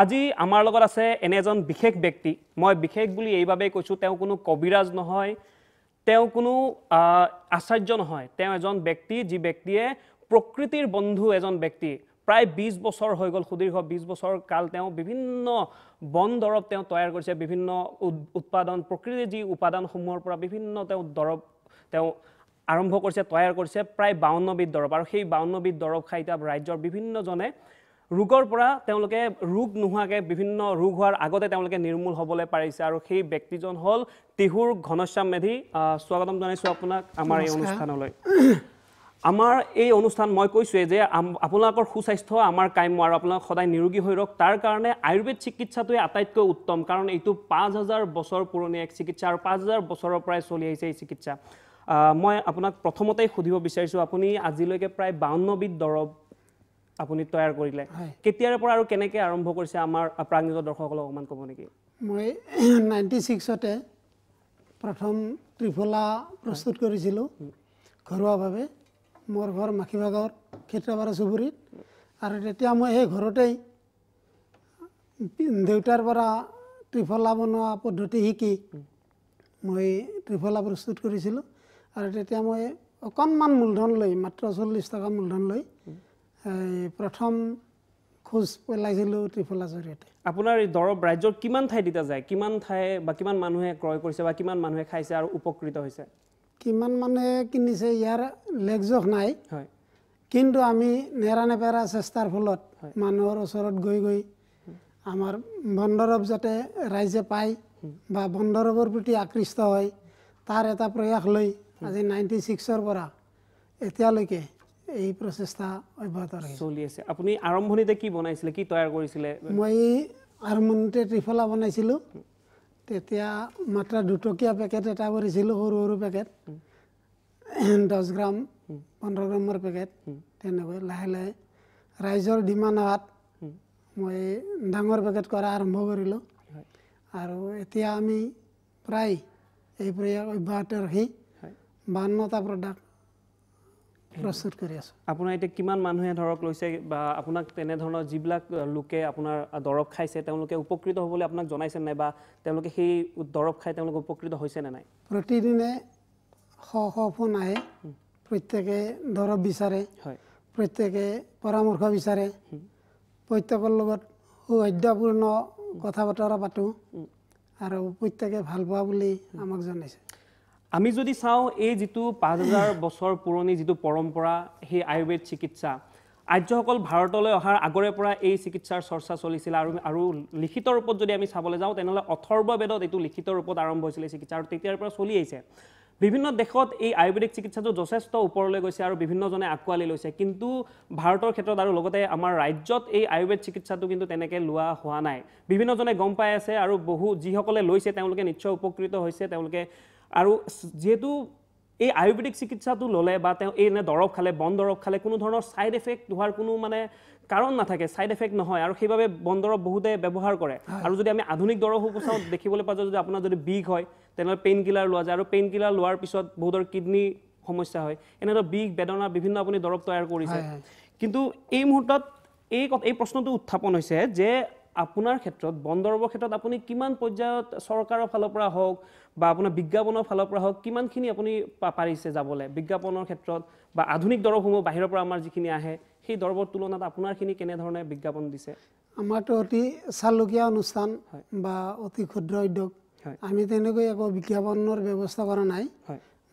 আজি আমাৰ লগত আছে এনে এজন বিশেষ ব্যক্তি মই বিশেষ বুলি এইভাবে কৈছো তেওঁ কোনো কবিৰাজ নহয় তেওঁ কোনো আচাৰ্য নহয় তেওঁ এজন ব্যক্তি যি ব্যক্তিয়ে প্ৰকৃতিৰ বন্ধু এজন ব্যক্তি প্ৰায় 20 বছৰ হৈ গল সুদীৰ্ঘ 20 বছৰ কাল তেওঁ বিভিন্ন বন দৰব তেওঁ তৈয়াৰ কৰিছে বিভিন্ন উৎপাদন প্ৰকৃতিৰ যি উপাদানসমূহৰ পৰা বিভিন্ন তেওঁ দৰব তেওঁ আৰম্ভ কৰিছে তৈয়াৰ কৰিছে প্ৰায় 52 বিধ দৰব আৰু সেই 52 বিধ দৰব খাইতা ৰাজ্যৰ বিভিন্ন জনে ৰোগৰ পৰা তেওঁলোকে ৰোগ নোহাকে বিভিন্ন ৰোগ হোৱাৰ আগতে তেওঁলোকে নিৰ্মূল হ'বলৈ পাৰিছে আৰু সেই ব্যক্তিজন হল তিহুৰ ঘনশ্যাম মেধি স্বাগতম জনাইছো আপোনাক আমাৰ এই অনুষ্ঠানলৈ আমাৰ এই অনুষ্ঠান মই কৈছো যে আপোনালোকৰ সুস্বাস্থ্য আমাৰ কাম্য আৰু আপোনালোক সদায় নিৰোগী হৈ ৰওক তাৰ কাৰণে আয়ুৰ্বেদ চিকিৎসাটোৱে আটাইতকৈ উত্তম কাৰণ এইটো 5000 বছৰ পুৰণি এক চিকিৎসা আৰু 5000 বছৰৰ পৰাই চলি আহিছে এই চিকিৎসা মই আপোনাক প্ৰথমতেই সুধিব বিচাৰিছো আপুনি আজিলৈকে প্ৰায় 52 বিধ দৰব আপুনি তৈয়াৰ কৰিলে কেতিয়াৰ পৰা আৰু কেনেকৈ আৰম্ভ কৰিছে আমাৰ প্ৰাজ্ঞিক দৰ্শকসকলক অকমান ক'ব নেকি মই 96 তে প্ৰথম ত্ৰিফলা প্ৰস্তুত কৰিছিলো ঘৰুৱাভাৱে মোৰ ঘৰ মাখিবাগাঁৱৰ ক্ষেত্ৰপাৰা চুবুৰীত আৰু তেতিয়া মই এই ঘৰতেই দেউতাৰ পৰা ত্ৰিফলা বনোৱা পদ্ধতি শিকি মই ত্ৰিফলা প্ৰস্তুত কৰিছিলো আৰু তেতিয়া মই অকণমান মূলধন লৈ মাত্ৰ 40 টকা মূলধন লৈ প্ৰথম খোজ পেলাইছিলো ত্ৰিফলা জৰিয়তে আপোনাৰ এই দৰব ৰাজ্যৰ কিমান ঠাই দিতা যায় কিমান ঠাই বা কিমান মানুহে ক্ৰয় কৰিছে বা কিমান মানুহে খাইছে আৰু উপকৃত হৈছে কিমান মানুহে কিনিছে ইয়াৰ লেখজোখ নাই হয় কিন্তু আমি নেৰানেপেৰা চেষ্টাৰ ফলত মানুহৰ ওচৰত গৈ আমাৰ বনদৰব যাতে ৰাইজে পায় বা বনদৰবৰ প্ৰতি আকৃষ্ট হয় তাৰ এটা প্ৰয়াস লৈ আজি 96 পৰা এতিয়ালৈকে এই প্ৰচেষ্টা অব্যাহত চলি আছে আপুনি আৰম্ভণিতে কি বনাইছিলে কি তৈয়াৰ কৰিছিলে মই আৰম্ভণিতে ত্ৰিফলা বনাইছিলো তেতিয়া মাত্ৰ 2 টকীয়া পেকেট এটা কৰিছিলো সৰু সৰু পেকেট 10 গ্ৰাম 15 গ্ৰামৰ পেকেট তেনেকৈ লাহে লাহে ৰাইজৰ ডিমাণ্ড হোৱাত মই ডাঙৰ পেকেট কৰা আৰম্ভ কৰিলো আৰু এতিয়া আমি প্ৰায় এই প্ৰয়াস অব্যাহত ৰাখি 52টা প্ৰডাক্ট প্ৰস্তুত কৰি আছো আপোনাৰ এতিয়া কিমান মানুহে ধৰক লৈছে বা আপোনাক তেনে ধৰণৰ যিবিলাক লোকে আপোনাৰ দৰব খাইছে তেওঁলোকে উপকৃত হ'বলৈ আপোনাক জনাইছে নাই বা তেওঁলোকে সেই দৰব খাই তেওঁলোকে উপকৃত হৈছে নে নাই প্ৰতিদিনে ফোন আহে প্ৰত্যেকে দৰব বিচাৰে প্ৰত্যেকে পৰামৰ্শ বিচাৰে প্ৰত্যেকৰ লগত সৌহাৰ্দ্যপূৰ্ণ কথা বতৰা পাতো আৰু প্ৰত্যেকে ভাল পোৱা বুলি আমাক জনাইছে আমি যদি চাও এই যেটো 5000 বছৰ পুৰণি যেটো পৰম্পৰা সেই আয়ুৰ্বেদ চিকিৎসা আৰ্যসকল ভাৰতলৈ অহাৰ আগৰে পৰা এই চিকিৎসাৰ চৰ্চা চলিছিল আৰু লিখিত ৰূপত যদি আমি চাবলৈ যাওঁ তেনেহলে অথৰ্ব বেদত এটো লিখিত ৰূপত আৰম্ভ হৈছিল চিকিৎসা আৰু তেতিয়াৰ পৰা চলি আহিছে বিভিন্ন দেশত এই আয়ুৰ্বেদিক চিকিৎসাটো যথেষ্ট ওপৰলৈ গৈছে আৰু বিভিন্ন জনে আকোৱালি লৈছে কিন্তু ভাৰতৰ ক্ষেত্ৰত আৰু লগতে আমাৰ ৰাজ্যত এই আয়ুৰ্বেদ চিকিৎসাটো কিন্তু তেনেকে লোৱা হোৱা নাই বিভিন্ন জনে গম পাই আছে আৰু বহু যিসকলে লৈছে তেওঁলোকে নিশ্চয় উপকৃত হৈছে তেওঁলোকে আৰু যেহেতু এই আয়ুৰ্বেদিক চিকিৎসাটো ললে বা তেওঁ এই নে দৰব খালে বন দৰব খালে কোনো ধৰণৰ সাইড এফেক্ট হোৱাৰ কোনো মানে কাৰণ নাথাকে সাইড এফেক্ট নহয় আৰু সেইভাবে বন দৰব বহুতে ব্যৱহাৰ কৰে আৰু যদি আমি আধুনিক দৰব উপচাও দেখিবলৈ পাওঁ যদি আপোনাৰ যদি বিষ হয় তেনেহলে পেইন কিলাৰ লোৱা যায় আৰু পেইন কিলাৰ লোৱাৰ পিছত বহুতৰ কিডনি সমস্যা হয় এনেদৰে বিষ বেদনা বিভিন্ন আপুনি দৰব তৈয়াৰ কৰিছে কিন্তু এই মুহূৰ্তত এই প্ৰশ্নটো উত্থাপন হৈছে যে আপোনাৰ ক্ষেত্ৰত বনদৰবৰ ক্ষেত্ৰত আপুনি কিমান পৰ্যায়ত চৰকাৰৰ ফালৰ পৰা হওক বা আপোনাৰ বিজ্ঞাপনৰ ফালৰ পৰা হওক কিমানখিনি আপুনি পাৰিছে যাবলৈ বিজ্ঞাপনৰ ক্ষেত্ৰত বা আধুনিক দৰবসমূহ বাহিৰৰ পৰা আমাৰ যিখিনি আহে সেই দৰবৰ তুলনাত আপোনাৰখিনি কেনে ধৰণে বিজ্ঞাপন দিছে আমাৰটো অতি চালুকীয়া অনুষ্ঠান বা অতি ক্ষুদ্ৰ উদ্যোগ আমি তেনেকৈ একো বিজ্ঞাপনৰ ব্যৱস্থা কৰা নাই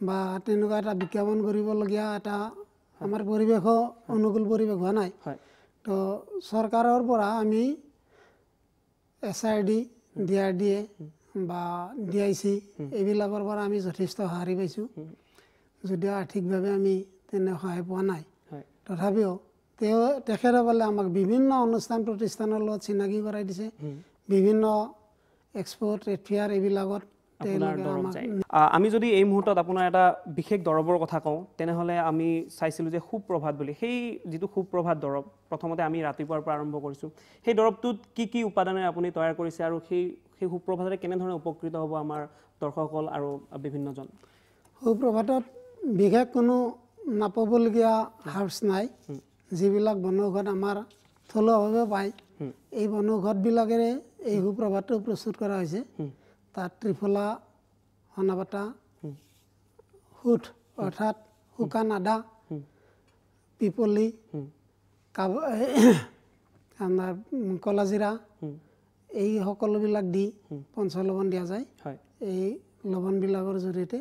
বা তেনেকুৱা এটা বিজ্ঞাপন কৰিবলগীয়া এটা আমাৰ পৰিৱেশ অনুকূল পৰিৱেশ হোৱা নাই তো চৰকাৰৰ পৰা আমি SRD DRDA বা DIC এইবিলাকৰ পৰা আমি যথেষ্ট সহায় পাইছো যদিও আৰ্থিকভাৱে আমি তেনে সহায় পোৱা নাই তথাপিও তেখেতসকলে আমাক বিভিন্ন অনুষ্ঠান প্ৰতিষ্ঠানৰ লগত চিনাকি কৰাই দিছে বিভিন্ন এক্সপো ট্ৰেড ফেয়াৰ এইবিলাকত আমি যদি এই মুহূৰ্তত আপোনাৰ এটা বিশেষ দৰবৰ কথা কওঁ তেনেহলে আমি চাইছিলো যে সুপ্ৰভাত বুলি সেই যেটো সুপ্ৰভাত দৰব প্ৰথমতে আমি ৰাতিপুৱাৰ পৰা আৰম্ভ কৰিছো সেই দৰবটোত কি উপাদানেৰে আপুনি তৈয়াৰ কৰিছে আৰু সেই সুপ্ৰভাতৰে কেনে ধৰণে উপকৃত হ'ব আমাৰ দৰ্শকসকল আৰু বিভিন্ন জন সুপ্ৰভাতত বিশেষ কোনো নাপাবলগীয়া হাৰ্বছ নাই যিবিলাক বনৌষধ আমাৰ থলুৱাভাৱে পায় এই বনৌষধবিলাকেৰে এই সুপ্ৰভাতটো প্ৰস্তুত কৰা হৈছে তাত ত্ৰিফলা হনাপাতা সুঁঠ অৰ্থাৎ শুকান আদা পিপলি আমাৰ কলাজিৰা এই সকলোবিলাক দি পঞ্চলৱণ দিয়া যায় এই লৱণবিলাকৰ জৰিয়তে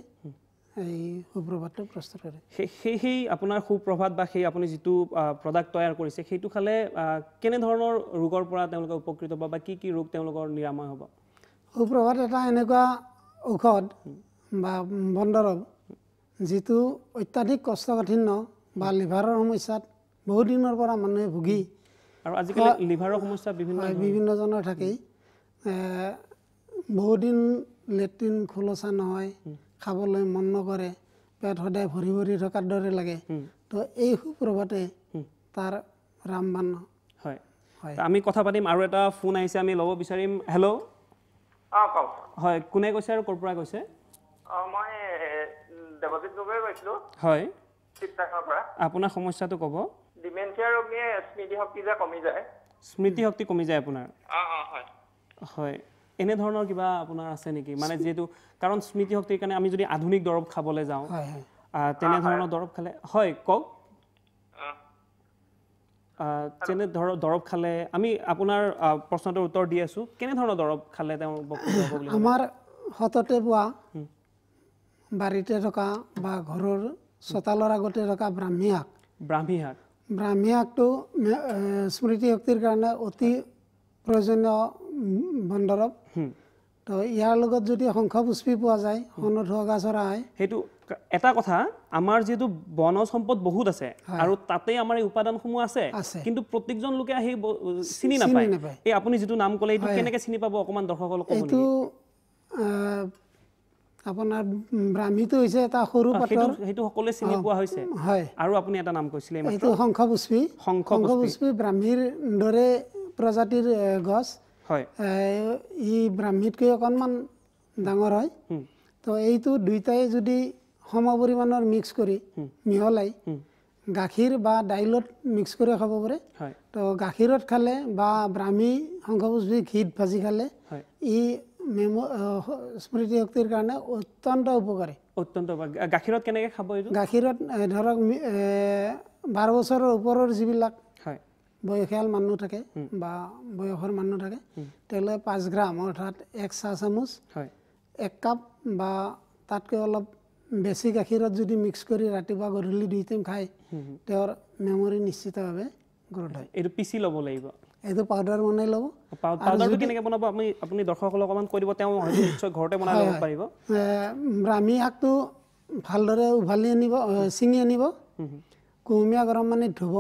এই সুপ্ৰভাতটো প্ৰস্তুত কৰে সেই আপোনাৰ সুপ্ৰভাত বা সেই আপুনি যিটো প্ৰডাক্ট তৈয়াৰ কৰিছে সেইটো খালে কেনেধৰণৰ ৰোগৰ পৰা তেওঁলোকে উপকৃত হ'ব বা কি ৰোগ তেওঁলোকৰ নিৰাময় হ'ব সুপ্ৰভাত এটা এনেকুৱা ঔষধ বা বনদৰৱ যিটো অত্যাধিক কষ্টকাঠিন্য বা লিভাৰৰ সমস্যাত বহুত দিনৰ পৰা মানুহে ভুগি আৰু আজিকালি লিভাৰৰ সমস্যা বিভিন্নজনৰ থাকেই বহুদিন লেট্ৰিন খোলচা নহয় খাবলৈ মন নকৰে পেট সদায় ভৰি ভৰি থকাৰ দৰে লাগে তো এই সুপ্ৰভাতে তাৰ ৰামবান হয় আমি কথা পাতিম আৰু এটা ফোন আহিছে আমি ল'ব বিচাৰিম হেল্ল' হয় কোনে কৈছে আৰু ক'ৰ পৰা কৈছে মই দেৱজিৎ গগৈ কৈছিলোঁ হয় শিৱসাগৰৰ পৰা আপোনাৰ সমস্যাটো ক'ব ডিমেনচিয়া ৰোগীয়ে স্মৃতি শক্তি যে কমি যায় স্মৃতি শক্তি কমি যায় আপোনাৰ হয় হয় এনেধৰণৰ কিবা আপোনাৰ আছে নেকি মানে যিহেতু কাৰণ স্মৃতি শক্তিৰ কাৰণে আমি যদি আধুনিক দৰৱ খাবলৈ যাওঁ তেনেধৰণৰ দৰৱ খালে হয় কওক যেনে দৰৱ খালে আমি আপোনাৰ প্ৰশ্নটোৰ উত্তৰ দি আছোঁ কেনেধৰণৰ দৰৱ খালে তেওঁ আমাৰ সততে পোৱা বাৰীতে থকা বা ঘৰৰ চোতালৰ আগতে থকা ব্ৰাহ্মী শাকটো স্মৃতি শক্তিৰ কাৰণে অতি প্ৰয়োজনীয় বনদৰৱ তো ইয়াৰ লগত যদি শংখপুষ্পী পোৱা যায় সনত হোৱা গাছৰা হয় সেইটো এটা কথা আমাৰ যিহেতু বনজ সম্পদ বহুত আছে আৰু তাতে আমাৰ এই উপাদানসমূহ আছে কিন্তু প্ৰত্যেকজন লোকে আহি চিনি নাপায় এই আপুনি যিটো নাম ক'লে এইটো কেনেকৈ চিনি পাব অকণমান দৰ্শকসকলক ক'ব এইটো আপোনাৰ ব্ৰাহ্মীটো হৈছে এটা সৰু পাতৰ সেইটো সকলোৱে চিনি পোৱা হৈছে আৰু আপুনি এটা নাম কৈছিলে এইটো শংখপুষ্পী ব্ৰাহ্মীৰ দৰে প্ৰজাতিৰ গছ ই ব্ৰাহ্মীতকৈ অকণমান ডাঙৰ হয় তো এইটো দুইটাই যদি সম পৰিমাণৰ মিক্স কৰি মিহলাই গাখীৰ বা দাইলত মিক্স কৰি খাব পাৰে তো গাখীৰত খালে বা ব্ৰাহ্মী শংখপুষ্পী ঘিত ভাজি খালে ই স্মৃতি শক্তিৰ কাৰণে অত্যন্ত উপকাৰী গাখীৰত কেনেকৈ খাব এইটো গাখীৰত ধৰক 12 বছৰৰ ওপৰৰ যিবিলাক বয়সীয়াল মানুহ থাকে বা বয়সৰ মানুহ থাকে তেওঁলোকে 5 গ্ৰাম অৰ্থাৎ 1 চাহ চামুচ 1 কাপ বা তাতকৈ অলপ বেছি গাখীৰত যদি মিক্স কৰি ৰাতিপুৱা গধূলি 2 টাইম খায় তেওঁৰ মেমৰি নিশ্চিতভাৱে গ্ৰ'থ হয় এইটো পিচি ল'ব লাগিব এইটো পাউডাৰ বনাই ল'ব পাউডাৰটো কেনেকৈ বনাব আপুনি দৰ্শকসকলক অকণমান কৈ দিব তেওঁ হয়তো নিশ্চয় ঘৰতে বনাই ল'ব পাৰিব ব্ৰাহ্মী শাকটো ভালদৰে উভালি আনিব ছিঙি আনিব কুহুমীয়া গৰম পানীত ধুব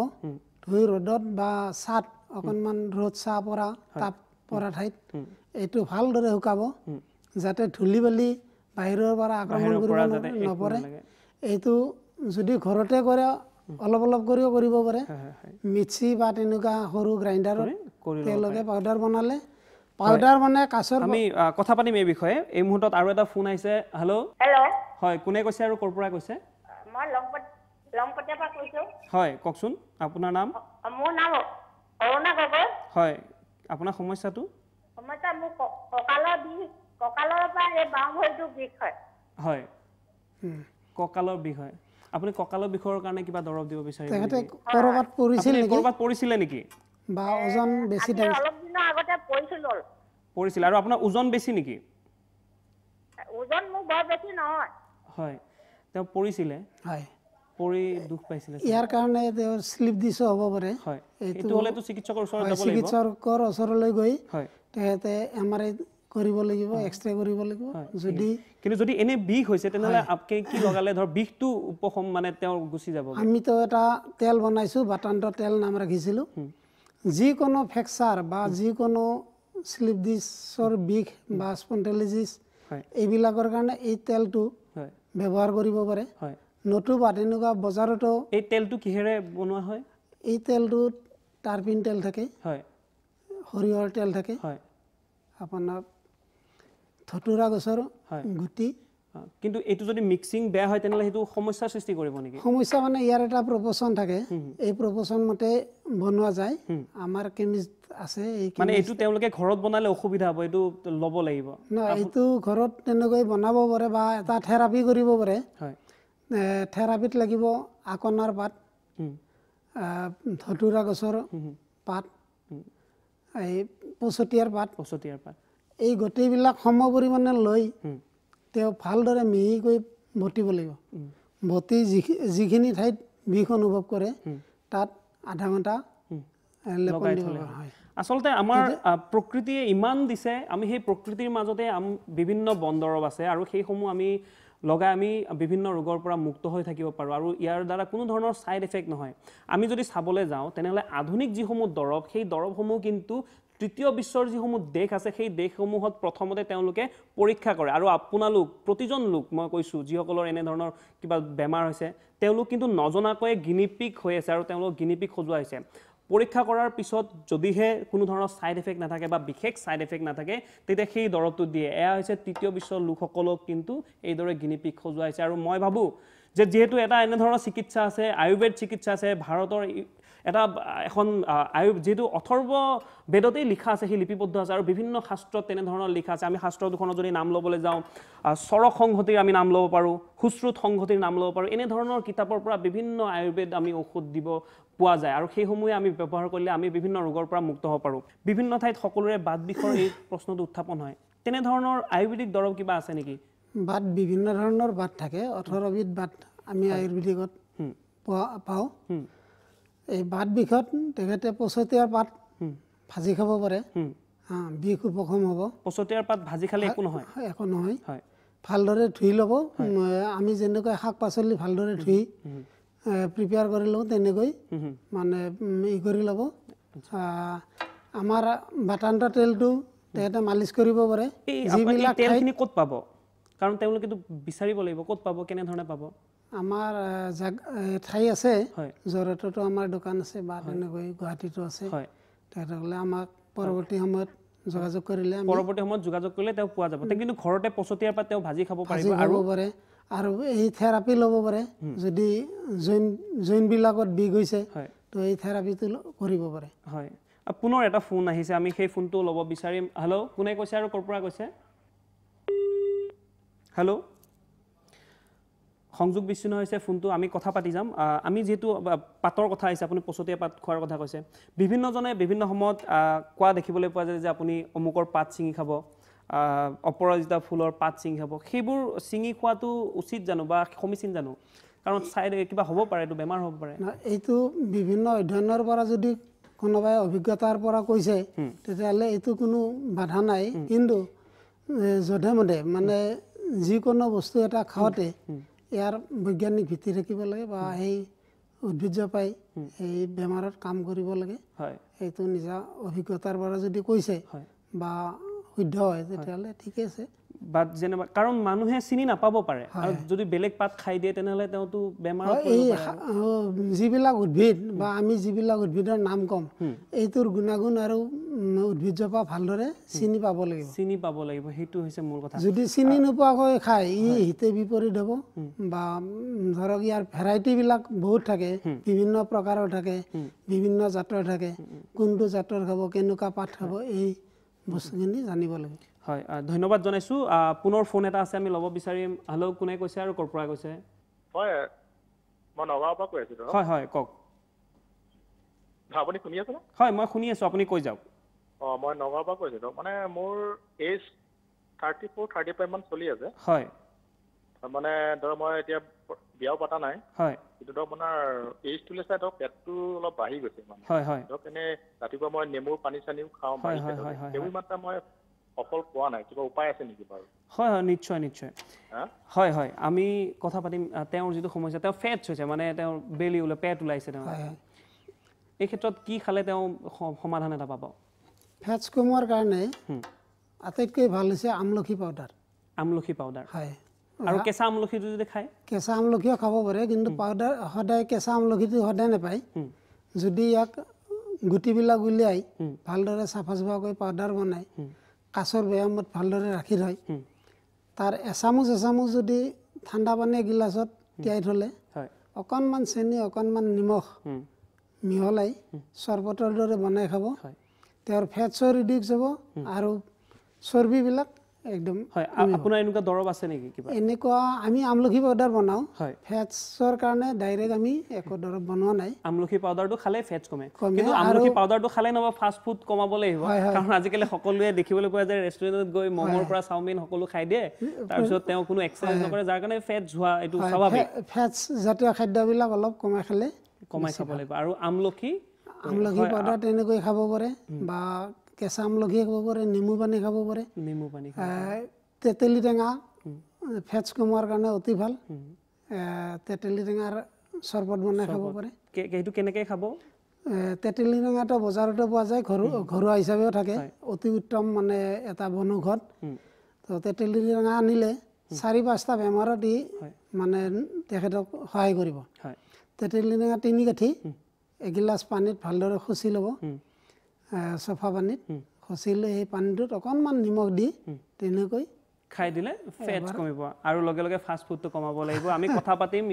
ধুই ৰ'দত বা ছাঁত অকণমান ৰ'দ ছাঁ পৰা তাপ পৰা ঠাইত এইটো ভালদৰে শুকাব যাতে ধূলি বালি বাহিৰৰ পৰা আক্ৰমণ কৰিব নপৰে এইটো যদি ঘৰতে কৰে অলপ অলপ কৰিও কৰিব পাৰে মিক্সি বা তেনেকুৱা সৰু গ্ৰাইণ্ডাৰত তেওঁলোকে পাউডাৰ বনালে পাউডাৰ বনাই কাছৰ আমি কথা পাতিম এই বিষয়ে এই মুহূৰ্তত আৰু এটা ফোন আহিছে হেল্ল' হয় কোনে কৈছে আৰু ক'ৰ পৰা কৈছে মই লংপটীয়াৰ পৰা কৈছোঁ হয় কওকচোন আপোনাৰ নাম মোৰ নাম অৰুণা গগৈ হয় আপোনাৰ সমস্যাটো সমস্যা মোৰ কঁকালৰ পৰা এই বাওঁ ভৰিটো বিষ হয় কঁকালৰ বিষ হয় আপুনি কঁকালৰ বিষৰ কাৰণে কিবা দৰৱ দিব বিচাৰে তেখেতে ক'ৰবাত পৰিছিলে নেকি বা ওজন বেছি অলপ দিনৰ আগতে পৰিছিল আৰু আপোনাৰ ওজন বেছি নেকি ওজন মোৰ বৰ বেছি নহয় হয় তেওঁ পৰিছিলে পৰি দুখ পাইছিলে ইয়াৰ কাৰণে তেওঁৰ স্লিপ ডিছো হ'ব পাৰে এইটো হ'লেতো চিকিৎসকৰ ওচৰত যাব লাগিব চিকিৎসকৰ ওচৰলৈ গৈ তেখেতে MRI কৰিব লাগিব এক্সৰে কৰিব লাগিব কিন্তু যদি এনে বিষ হৈছে তেনেহ'লে আপুনি কি লগালে ধৰ বিষটো উপশম মানে তেওঁ গুচি যাব আমিতো এটা তেল বনাইছোঁ বাটান্ত তেল নাম ৰাখিছিলোঁ যিকোনো ফ্ৰেকচাৰ বা যিকোনো স্লিপ ডিছৰ বিষ বা স্পণ্টেলাইটিছ এইবিলাকৰ কাৰণে এই তেলটো ব্যৱহাৰ কৰিব পাৰে নতুবা তেনেকুৱা বজাৰতো এই তেলটো কিহেৰে বনোৱা হয় এই তেলটোত টাৰ্পিন তেল থাকে সৰিয়হৰ তেল থাকে আপোনাৰ ধতুৰা গছৰ গুটি কিন্তু এইটো যদি মিক্সিং বেয়া হয় তেনেহ'লে সেইটো সমস্যাৰ সৃষ্টি কৰিব নেকি সমস্যা মানে ইয়াৰ এটা প্ৰপোৰ্চন থাকে এই প্ৰপোৰ্চন মতে বনোৱা যায় আমাৰ কেমিষ্ট আছে এই মানে এইটো তেওঁলোকে ঘৰত বনালে অসুবিধা হ'ব এইটো ল'ব লাগিব এইটো ঘৰত তেনেকৈ বনাব পাৰে বা এটা থেৰাপি কৰিব পাৰে হয় থেৰাপিত লাগিব আকনাৰ পাত ধতুৰা গছৰ পাত এই পচতীয়াৰ পাত এই গোটেইবিলাক সম পৰিমাণে লৈ তেওঁ ভালদৰে মিহিকৈ বটিব লাগিব বটি যিখিনি ঠাইত বিষ অনুভৱ কৰে তাত আধা ঘণ্টা লেপন দিব হয় আচলতে আমাৰ প্ৰকৃতিয়ে ইমান দিছে আমি সেই প্ৰকৃতিৰ মাজতে বিভিন্ন বন-দৰৱ আছে আৰু সেইসমূহ আমি লগাই আমি বিভিন্ন ৰোগৰ পৰা মুক্ত হৈ থাকিব পাৰোঁ আৰু ইয়াৰ দ্বাৰা কোনো ধৰণৰ ছাইড এফেক্ট নহয় আমি যদি চাবলৈ যাওঁ তেনেহ'লে আধুনিক যিসমূহ দৰৱ সেই দৰৱসমূহ কিন্তু তৃতীয় বিশ্বৰ যিসমূহ দেশ আছে সেই দেশসমূহত প্ৰথমতে তেওঁলোকে পৰীক্ষা কৰে আৰু আপোনালোক প্ৰতিজন লোক মই কৈছোঁ যিসকলৰ এনেধৰণৰ কিবা বেমাৰ হৈছে তেওঁলোক কিন্তু নজনাকৈয়ে গিনিপিক হৈ আছে আৰু তেওঁলোক গিনিপিক সজোৱা হৈছে পৰীক্ষা কৰাৰ পিছত যদিহে কোনো ধৰণৰ ছাইড এফেক্ট নাথাকে বা বিশেষ ছাইড এফেক্ট নাথাকে তেতিয়া সেই দৰৱটো দিয়ে এয়া হৈছে তৃতীয় বিশ্বৰ লোকসকলক কিন্তু এইদৰে গিনিপিক সজোৱা হৈছে আৰু মই ভাবোঁ যে যিহেতু এটা এনেধৰণৰ চিকিৎসা আছে আয়ুৰ্বেদ চিকিৎসা আছে ভাৰতৰ এটা এখন যিহেতু অথৰ্ব বেদতেই লিখা আছে সেই লিপিবদ্ধ আছে আৰু বিভিন্ন শাস্ত্ৰত তেনেধৰণৰ লিখা আছে আমি শাস্ত্ৰ দুখনৰ যদি নাম ল'বলৈ যাওঁ চৰক সংহতিৰ আমি নাম ল'ব পাৰোঁ সুশ্ৰুত সংহতিৰ নাম ল'ব পাৰোঁ এনেধৰণৰ কিতাপৰ পৰা বিভিন্ন আয়ুৰ্বেদ আমি ঔষধ দিব পোৱা যায় আৰু সেইসমূহে আমি ব্যৱহাৰ কৰিলে আমি বিভিন্ন ৰোগৰ পৰা মুক্ত হ'ব পাৰোঁ বিভিন্ন ঠাইত সকলোৰে বাত বিষৰ এই প্ৰশ্নটো উত্থাপন হয় তেনেধৰণৰ আয়ুৰ্বেদিক দৰৱ কিবা আছে নেকি বাত বিভিন্ন ধৰণৰ বাত থাকে 18বিধ বাত আমি আয়ুৰ্বেদিকত পাওঁ এই বাত বিষত তেখেতে পচতীয়াৰ পাত ভাজি খাব পাৰে বিষ উপশম হ'ব পচতীয়াৰ পাত ভাজি খালে একো নহয় হয় ভালদৰে ধুই ল'ব আমি যেনেকৈ শাক পাচলি ভালদৰে ধুই প্ৰিপেয়াৰ কৰি লওঁ তেনেকৈ মানে ই কৰি ল'ব আমাৰ বাটান্ত তেলটো তেখেতে মালিচ কৰিব পাৰে যিবিলাক তেলখিনি ক'ত পাব কাৰণ তেওঁলোকেতো বিচাৰিব লাগিব ক'ত পাব কেনেধৰণে পাব আমাৰ ঠাই আছে জৰততো আমাৰ দোকান আছে বা তেনেকৈ গুৱাহাটীতো আছে তেখেতসকলে আমাক পৰৱৰ্তী সময়ত যোগাযোগ কৰিলে তেওঁ পোৱা যাব কিন্তু ঘৰতে পচতীয়াৰ পাত তেওঁ ভাজি খাব পাৰিব আৰু এই থেৰাপি ল'ব পাৰে যদি জইনবিলাকত বিষ হৈছে তো এই থেৰাপিটো কৰিব পাৰে হয় পুনৰ এটা ফোন আহিছে আমি সেই ফোনটো ল'ব বিচাৰিম হেল্ল' কোনে কৈছে আৰু ক'ৰ পৰা কৈছে হেল্ল' সংযোগ বিচ্ছিন্ন হৈছে ফোনটো আমি কথা পাতি যাম আমি যেহেতু পাতৰ কথা আহিছে আপুনি পচতীয়া পাত খোৱাৰ কথা কৈছে বিভিন্নজনে বিভিন্ন সময়ত কোৱা দেখিবলৈ পোৱা যায় যে আপুনি অমুকৰ পাত ছিঙি খাব অপৰাজিতা ফুলৰ পাত ছিঙি খাব সেইবোৰ ছিঙি খোৱাটো উচিত জানো বা সমীচীন জানো কাৰণ ছাইড কিবা হ'ব পাৰে এইটো বেমাৰ হ'ব পাৰে এইটো বিভিন্ন অধ্যয়নৰ পৰা যদি কোনোবাই অভিজ্ঞতাৰ পৰা কৈছে তেতিয়াহ'লে এইটো কোনো বাধা নাই কিন্তু যধে মধে মানে যিকোনো বস্তু এটা খাওঁতে ইয়াৰ বৈজ্ঞানিক ভিত্তি থাকিব লাগে বা সেই উদ্ভিজ্জ পাই এই বেমাৰত কাম কৰিব লাগে এইটো নিজা অভিজ্ঞতাৰ পৰা যদি কৈছে বা শুদ্ধ হয় তেতিয়াহ'লে ঠিকে আছে বাট যেনিবা কাৰণ মানুহে চিনি নাপাব পাৰে আৰু যদি বেলেগ পাত খাই দিয়ে তেনেহ'লে তেওঁতো বেমাৰ এই যিবিলাক উদ্ভিদ বা আমি যিবিলাক উদ্ভিদৰ নাম ক'ম এইটোৰ গুণাগুণ আৰু উদ্ভিজ্জ পা ভালদৰে চিনি পাব লাগিব সেইটো হৈছে মূল কথা যদি চিনি নোপোৱাকৈ খায় ই হিতে বিপৰীত হ'ব বা ধৰক ইয়াৰ ভেৰাইটিবিলাক বহুত থাকে বিভিন্ন প্ৰকাৰৰ থাকে বিভিন্ন জাতৰ থাকে কোনটো জাতৰ খাব কেনেকুৱা পাত খাব এই বস্তুখিনি জানিব লাগে হয় ধন্যবাদ জনাইছোঁ পুনৰ ফোন এটা আছে আমি ল'ব বিচাৰিম হেল্ল' কোনে কৈছে আৰু ক'ৰ পৰা কৈছে হয় মই নগাঁৱৰ পৰা কৈ আছিলোঁ হয় কওক আপুনি শুনি আছেনে হয় মই শুনি আছোঁ আপুনি কৈ যাওক মই নগাঁৱৰ পৰা কৈছিলোঁ মানে মোৰ এজ 34-35 মান চলি আছে হয় মানে ধৰক মই এতিয়া বিয়াও পতা নাই কিন্তু ধৰক আপোনাৰ এইজটোলৈ চাই ধৰক পেটটো অলপ বাঢ়ি গৈছে মানে ধৰক এনেই ৰাতিপুৱা মই নেমুৰ পানী চানীও খাওঁ সেইবোৰ মাত্ৰা মই সফল পোৱা নাই কিবা উপায় আছে নেকি বাৰু হয় নিশ্চয় হয় আমি কথা পাতিম তেওঁৰ যিটো সমস্যা তেওঁ ফেটছ হৈছে মানে তেওঁৰ বেলি ওলাই পেট ওলাইছে তেওঁ এই ক্ষেত্ৰত কি খালে তেওঁ সমাধান এটা পাব ফেটছ কমোৱাৰ কাৰণে আটাইতকৈ ভাল হৈছে আমলখি পাউডাৰ হয় আৰু কেঁচা আমলখিটো যদি খায় কেঁচা আমলখিও খাব পাৰে কিন্তু পাউডাৰ সদায় কেঁচা আমলখিটো সদায় নাপায় যদি ইয়াক গুটিবিলাক উলিয়াই ভালদৰে চাফা চুফা কৰি পাউডাৰ বনাই কাছৰ বৈয়ামত ভালদৰে ৰাখি থয় তাৰ এচামুচ যদি ঠাণ্ডা পানী গিলাচত তিয়াই থ'লে অকণমান চেনি অকণমান নিমখ মিহলাই চৰবতৰ দৰে বনাই খাব তেওঁৰ ফেটছৰ ৰিডিউক্স হ'ব আৰু চৰ্বিবিলাক একদম হয় আপোনাৰ এনেকুৱা দৰব আছে নেকি কিবা এনেকুৱা আমি আমলখি পাউডাৰ বনাওঁ ফেটছৰ কাৰণে ডাইৰেক্ট আমি একো দৰব বনোৱা নাই আমলখি পাউডাৰটো খালে ফেটছ কমে কিন্তু আমলখি পাউডাৰটো খালে নবা ফাষ্ট ফুড কমাবলৈ আহিব কাৰণ আজিকালি সকলোৱে দেখিবলৈ পোৱা যায় ৰেষ্টুৰেণ্টত গৈ মমৰ পৰা চাওমিন সকলো খাই দিয়ে তাৰপিছত তেওঁ কোনো এক্সাৰচাইজ নকৰে যাৰ কাৰণে ফেটছ হোৱা এইটো স্বাভাৱিক ফেটছ জাতীয় খাদ্যবিলাক অলপ কমাই খাব লাগিব আৰু আমলখি পাউডাৰ তেনেকৈ খাব পাৰে বা কেঁচা আমলখি খাব পাৰে নেমু পানী খাব পাৰে তেতেলী টেঙা ফেটছ কমোৱাৰ কাৰণে অতি ভাল তেতেলী টেঙাৰ চৰবত বনাই খাব পাৰে সেইটো কেনেকৈ খাব তেতেলী টেঙাটো বজাৰতে পোৱা যায় ঘৰুৱা হিচাপেও থাকে অতি উত্তম মানে এটা বনৌষধ তো তেতেলী টেঙা আনিলে 4-5টা বেমাৰত ই মানে তেখেতক সহায় কৰিব তেতেলী টেঙা 3 কাঠি এগিলাচ পানীত ভালদৰে খচি ল'ব চফা পানীত খচি লৈ সেই পানীটোত অকণমান নিমখ দি তেনেকৈ খাই দিলে ফেটছ কমিব আৰু লগে লগে ফাষ্ট ফুডটো কমাব লাগিব আমি কথা পাতিম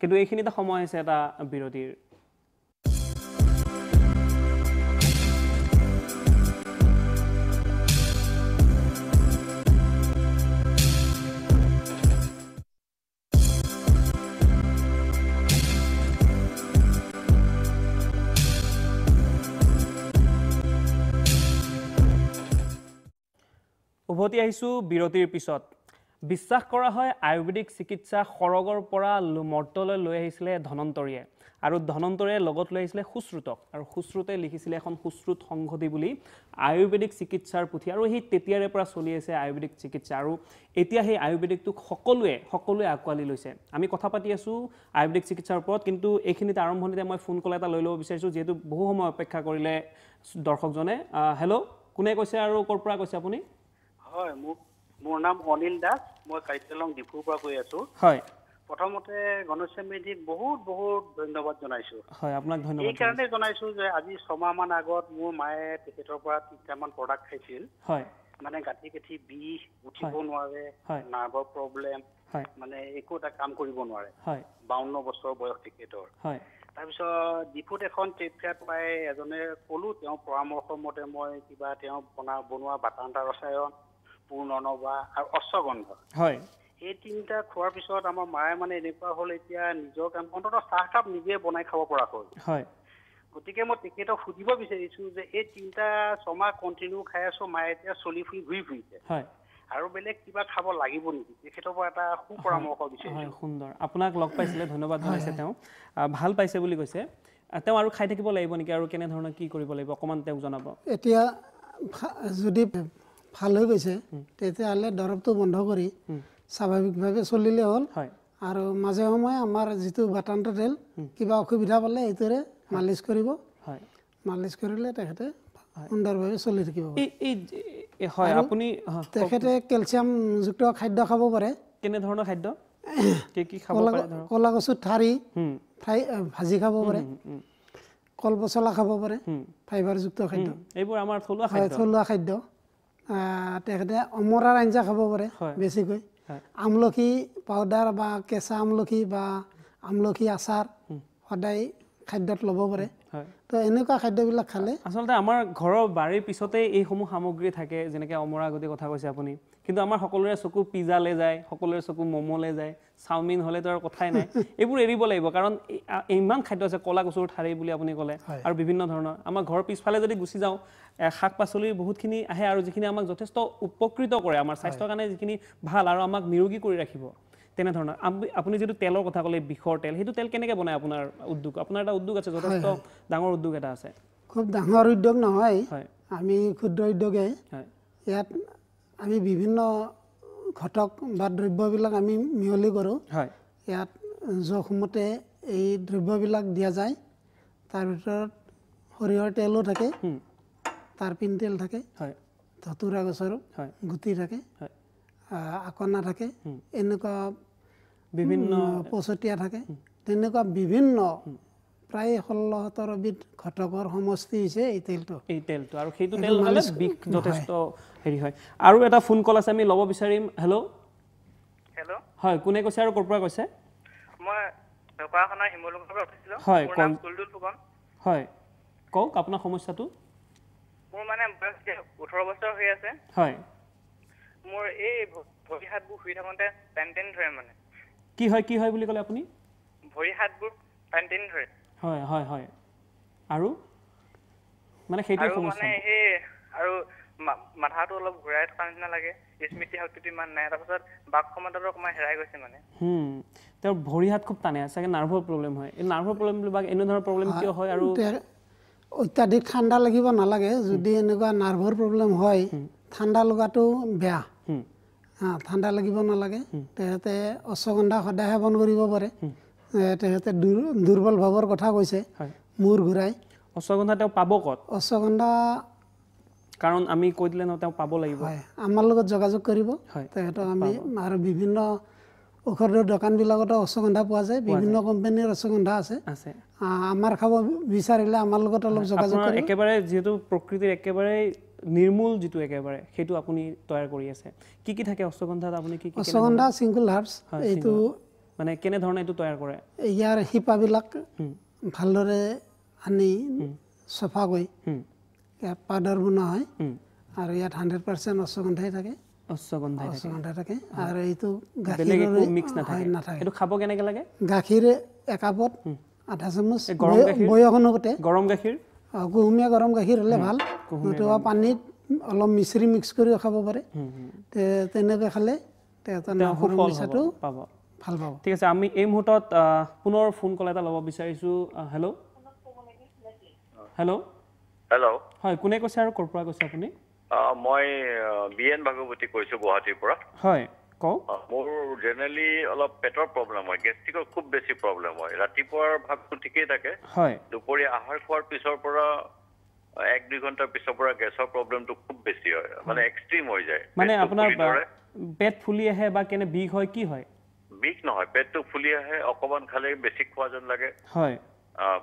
কিন্তু এইখিনিতে সময় হৈছে এটা বিৰতিৰ উভতি আহিছোঁ বিৰতিৰ পিছত বিশ্বাস কৰা হয় আয়ুৰ্বেদিক চিকিৎসা খৰগৰ পৰা মৰ্তলৈ লৈ আহিছিলে ধনন্তৰীয়ে আৰু ধনন্তৰীয়ে লগত লৈ আহিছিলে সুশ্ৰুতক আৰু সুশ্ৰুতে লিখিছিলে এখন সুশ্ৰুত সংহতি বুলি আয়ুৰ্বেদিক চিকিৎসাৰ পুথি আৰু সেই তেতিয়াৰে পৰা চলি আছে আয়ুৰ্বেদিক চিকিৎসা আৰু এতিয়া সেই আয়ুৰ্বেদিকটোক সকলোৱে আঁকোৱালি লৈছে আমি কথা পাতি আছোঁ আয়ুৰ্বেদিক চিকিৎসাৰ ওপৰত কিন্তু এইখিনিতে আৰম্ভণিতে মই ফোন কল এটা লৈ ল'ব বিচাৰিছোঁ যিহেতু বহু সময় অপেক্ষা কৰিলে দৰ্শকজনে হেল্ল' কোনে কৈছে আৰু ক'ৰ পৰা কৈছে আপুনি হয় মোৰ নাম অনিল দাস মই কাৰ্যালং ডিপুৰ পৰা কৈ আছো হয় প্ৰথমতে গণেশ মেধিক বহুত ধন্যবাদ জনাইছো হয় আপোনাক ধন্যবাদ এই কাৰণে জনাইছো যে আজি 6 মাহ মান আগত মোৰ মায়ে তেখেতৰ পৰা 3টামান প্ৰডাক্ট খাইছিল হয় মানে গাঁঠি বিষ উঠিব নোৱাৰে নাৰ্ভৰ প্ৰব্লেম মানে একো এটা কাম কৰিব নোৱাৰে 52 বছৰ বয়স তেখেতৰ তাৰপিছত ডিপুত এখন টেপফেয়াৰ পাই এজনে ক'লো তেওঁৰ পৰামৰ্শ মতে মই কিবা তেওঁ বনোৱা বাটান্তা ৰসায়ন পূৰ্ণনবা আৰু অশ্বগন্ধ এই 3টা খোৱাৰ পিছত আমাৰ মায়ে মানে এনেকুৱা হ'ল এতিয়া নিজৰ কাম অন্ততঃ চাহকাপ নিজে বনাই খাব পৰা হ'ল গতিকে মই তেখেতক সুধিব বিচাৰিছো যে এই 3টা 6 মাহ কণ্টিনিউ খাই আছো মায়ে এতিয়া চলি ঘূৰি ফুৰিছে আৰু বেলেগ কিবা খাব লাগিব নেকি তেখেতৰ পৰা এটা সুপৰামৰ্শ বিচাৰিছো সুন্দৰ আপোনাক লগ পাইছিলে ধন্যবাদ জনাইছে তেওঁ ভাল পাইছে বুলি কৈছে তেওঁ আৰু খাই থাকিব লাগিব নেকি আৰু কেনে ধৰণৰ কি কৰিব লাগিব অকমান তেওঁক জনাব এতিয়া যদি ভাল হৈ গৈছে তেতিয়াহ'লে দৰবটো বন্ধ কৰি স্বাভাৱিকভাৱে চলিলে হ'ল আৰু মাজে সময়ে আমাৰ যিটো বাটান্তা তেল কিবা অসুবিধা পালে এইটোৰে মালিচ কৰিব মালিচ কৰিলে তেখেতে সুন্দৰভাৱে চলি থাকিব হয় আপুনি তেখেতে কেলছিয়ামযুক্ত খাদ্য খাব পাৰে কেনে ধৰণৰ খাদ্য কি খাব পাৰে কলা কচু ঠাৰি ফ্ৰাই ভাজি খাব পাৰে কল পচলা খাব পাৰে ফাইবাৰযুক্ত খাদ্য এইবোৰ আমাৰ থলুৱা খাদ্য তেখেতে অমৰাৰ আঞ্জা খাব পাৰে বেছিকৈ আমলখি পাউডাৰ বা কেঁচা আমলখি বা আমলখি আচাৰ সদায় খাদ্যত ল'ব পাৰে তো এনেকুৱা খাদ্যবিলাক খালে আচলতে আমাৰ ঘৰৰ বাৰীৰ পিছতে এইসমূহ সামগ্ৰী থাকে যেনেকৈ অমৰা গতি কথা কৈছে আপুনি কিন্তু আমাৰ সকলোৰে চকু পিজ্জালৈ যায় সকলোৰে চকু ম'ম'লৈ যায় চাওমিন হ'লেতো আৰু কথাই নাই এইবোৰ এৰিব লাগিব কাৰণ ইমান খাদ্য আছে কলা কচুৰ ঠাৰি বুলি আপুনি ক'লে আৰু বিভিন্ন ধৰণৰ আমাৰ ঘৰৰ পিছফালে যদি গুচি যাওঁ শাক পাচলিৰ বহুতখিনি আহে আৰু যিখিনি আমাক যথেষ্ট উপকৃত কৰে আমাৰ স্বাস্থ্যৰ কাৰণে যিখিনি ভাল আৰু আমাক নিৰোগী কৰি ৰাখিব তেনেধৰণৰ আপুনি যিটো তেলৰ কথা ক'লে বিষৰ তেল সেইটো তেল কেনেকৈ বনায় আপোনাৰ উদ্যোগ আপোনাৰ এটা উদ্যোগ আছে যথেষ্ট ডাঙৰ উদ্যোগ এটা আছে খুব ডাঙৰ উদ্যোগ নহয় আমি ক্ষুদ্ৰ উদ্যোগে ইয়াত আমি বিভিন্ন ঘটক বা দ্ৰব্যবিলাক আমি মিহলি কৰোঁ ইয়াত জোখমতে এই দ্ৰব্যবিলাক দিয়া যায় তাৰ ভিতৰত সৰিয়হৰ তেলো থাকে তাৰপিন তেল থাকে ধতুৰা গছৰো গুটি থাকে আকনা থাকে এনেকুৱা বিভিন্ন পচতীয়া থাকে তেনেকুৱা বিভিন্ন প্ৰায় 16-17 বিধ ঘটকৰ সমষ্টি হৈছে এই তেলটো আৰু সেইটো তেল হ'লে বিষ যথেষ্ট হেৰি হয় আৰু এটা ফোন কল আছে আমি ল'ব বিচাৰিম হেল্ল' হেল্ল' হয় কোনে কৈছে আৰু ক'ৰ পৰা কৈছে মই ঢকুৱাখানাৰ শিমলুগুৰিৰ পৰা কৈছিলোঁ হয় মোৰ নাম কুলদুল ফুকন হয় কওক আপোনাৰ সমস্যাটো মোৰ মানে বয়স 18 বছৰ হৈ আছে হয় মোৰ এই ভৰি হাতবোৰ শুই থাকোঁতে পেইন ধৰে মানে কি হয় বুলি ক'লে আপুনি ভৰি হাতবোৰ পেইন ধৰে হয় হয় হয় আৰু মানে সেইটো সমস্যা মানে সেই আৰু মাথাটো অলপ ঘূৰাই থকা নিচিনা লাগে স্মৃতি শক্তিটো ইমান নাই তাৰপিছত বাক ক্ষমতাটো অকণমান হেৰাই গৈছে মানে তেওঁৰ ভৰি হাত খুব টানে চাগে নাৰ্ভৰ প্ৰব্লেম হয় এই নাৰ্ভৰ প্ৰব্লেম বা এনে ধৰণৰ প্ৰব্লেম কিয় হয় আৰু অত্যাধিক ঠাণ্ডা লাগিব নালাগে যদি এনেকুৱা নাৰ্ভৰ প্ৰব্লেম হয় ঠাণ্ডা লগাটো বেয়া ঠাণ্ডা লাগিব নালাগে তেহেঁতে অশ্বগন্ধা সদায় সেৱন কৰিব পাৰে তেহেঁতে দুৰ্বল ভাৱৰ কথা কৈছে মূৰ ঘূৰাই অশ্বগন্ধা তেওঁ পাব ক'ত অশ্বগন্ধা কাৰণ আমি কৈ দিলে ন তেওঁ পাব লাগিব হয় আমাৰ লগত যোগাযোগ কৰিব তেহেঁতক আমি আৰু বিভিন্ন ঔষধৰ দোকানবিলাকতো অশ্বগন্ধা পোৱা যায় বিভিন্ন কোম্পানীৰ অশ্বগন্ধা আছে আমাৰ খাব বিচাৰিলে আমাৰ লগত অলপ যোগাযোগ কৰিব একেবাৰে যিহেতু প্ৰকৃতিৰ একেবাৰে নিৰ্মূল যিটো একেবাৰে সেইটো আপুনি তৈয়াৰ কৰি আছে কি থাকে অশ্বগন্ধাত আপুনি কি অশ্বগন্ধা সিংগল হাৰ্বছ এইটো মানে কেনে ধৰণে এইটো তৈয়াৰ কৰে ইয়াৰ শিপাবিলাক ভালদৰে আনি চফা কৰি ইয়াত পাউডাৰ বনোৱা হয় আৰু ইয়াত 100% অশ্বগন্ধাই থাকে অশ্বগন্ধা থাকে আৰু এইটো গাখীৰ মিক্স নাথাকে এইটো খাব কেনেকৈ লাগে গাখীৰ একাপত আধা চামুচ বয়স অনুপাতে গৰম গাখীৰ কুহুমীয়া গৰম গাখীৰ হ'লে ভাল নতুবা পানীত অলপ মিশ্ৰি মিক্স কৰি খাব পাৰে তেনেকৈ খালে সমস্যাটো পাব ভাল পাব ঠিক আছে আমি এই মুহূৰ্তত পুনৰ ফোন কল এটা ল'ব বিচাৰিছোঁ হেল্ল' হেল্ল' হয় কোনে কৈছে আৰু ক'ৰ পৰা কৈছে আপুনি মই বিএন ভাগৱতী কৈছোঁ গুৱাহাটীৰ পৰা হয় কওক মোৰ জেনেৰেলি অলপ পেটৰ প্ৰব্লেম হয় গেষ্ট্ৰিকৰ খুব বেছি প্ৰব্লেম হয় ৰাতিপুৱাৰ ভাগটো ঠিকেই থাকে হয় দুপৰীয়া আহাৰ খোৱাৰ পিছৰ পৰা 1-2 ঘণ্টাৰ পিছৰ পৰা গেছৰ প্ৰব্লেমটো খুব বেছি হয় মানে এক্সট্ৰিম হৈ যায় মানে আপোনাৰ পেট ফুলি আহে বা কেনে বিষ হয় কি হয় বিষ নহয় পেটটো ফুলি আহে অকণমান খালে বেছি খোৱা যেন লাগে হয়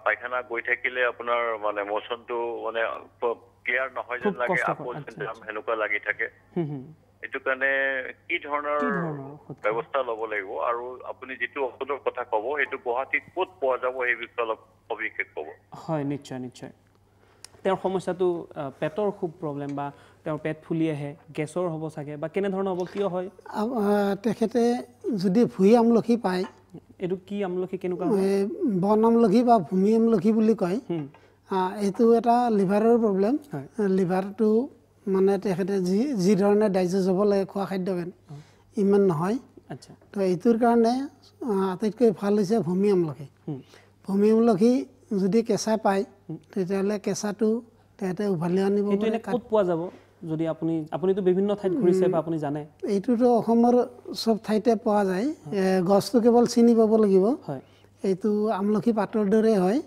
পায়খানা গৈ থাকিলে আপোনাৰ মানে মোচনটো মানে ক্লিয়াৰ নহয় যেন লাগে আকৌ সেনেকুৱা লাগি থাকে এইটো কাৰণে কি ধৰণৰ ব্যৱস্থা ল'ব লাগিব আৰু আপুনি যিটো ঔষধৰ কথা ক'ব সেইটো গুৱাহাটীত ক'ত পোৱা যাব সেই বিষয়ে অলপ সবিশেষ ক'ব হয় নিশ্চয় তেওঁৰ সমস্যাটো পেটৰ খুব প্ৰব্লেম বা তেওঁৰ পেট ফুলি আহে গেছৰ হ'ব চাগে বা কেনেধৰণৰ হ'ব কিয় হয় তেখেতে যদি ভুই আমলখি পায় এইটো কি আমলখি কেনেকুৱা বন আমলখি বা ভূমি আমলখি বুলি কয় এইটো এটা লিভাৰৰ প্ৰব্লেম লিভাৰটো মানে তেখেতে যি ধৰণে ডাইজেষ্ট হ'ব লাগে খোৱা খাদ্য ইমান নহয় আচ্ছা তো এইটোৰ কাৰণে আটাইতকৈ ভাল হৈছে ভূমি আমলখি যদি কেঁচা পায় তেতিয়াহ'লে কেঁচাটো তেখেতে উভালি আনিব ক'ত পোৱা যাব যদি আপুনিতো বিভিন্ন ঠাইত ঘূৰিছে বা আপুনি জানে এইটোতো অসমৰ চব ঠাইতে পোৱা যায় গছটো কেৱল চিনি পাব লাগিব এইটো আমলখি পাতৰ দৰে হয়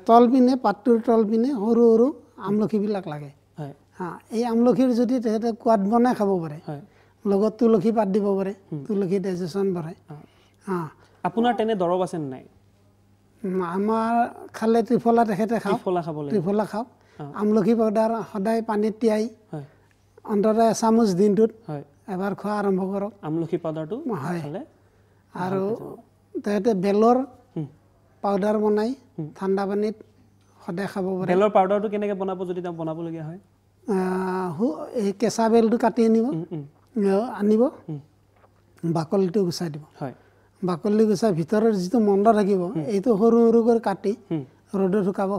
তল পিনে পাতটোৰ তল পিনে সৰু সৰু আমলখিবিলাক লাগে এই আমলখিৰ যদি তেখেতে কোৱাত বনাই খাব পাৰে লগত তুলসী পাত দিব পাৰে তুলসী ডাইজেশ্যন বঢ়ায় আপোনাৰ তেনে দৰৱ আছে নাই আমাৰ খালে ত্ৰিফলা তেখেতে ত্ৰিফলা খাওক আমলখি পাউডাৰ সদায় পানীত তিয়াই অন্ততঃ এচামুচ দিনটোত এবাৰ খোৱা আৰম্ভ কৰক আমলখি পাউডাৰটো আৰু তেখেতে বেলৰ পাউডাৰ বনাই ঠাণ্ডা পানীত সদায় খাব পাৰে বেলৰ পাউডাৰটো কেনেকৈ বনাব যদি তেওঁ বনাবলগীয়া হয় এই কেঁচা বেলটো কাটি আনিব বাকলিটো গুচাই দিব বাকলি গুচাই ভিতৰৰ যিটো মণ্ড থাকিব এইটো সৰু সৰুকৈ কাটি ৰ'দত শুকাব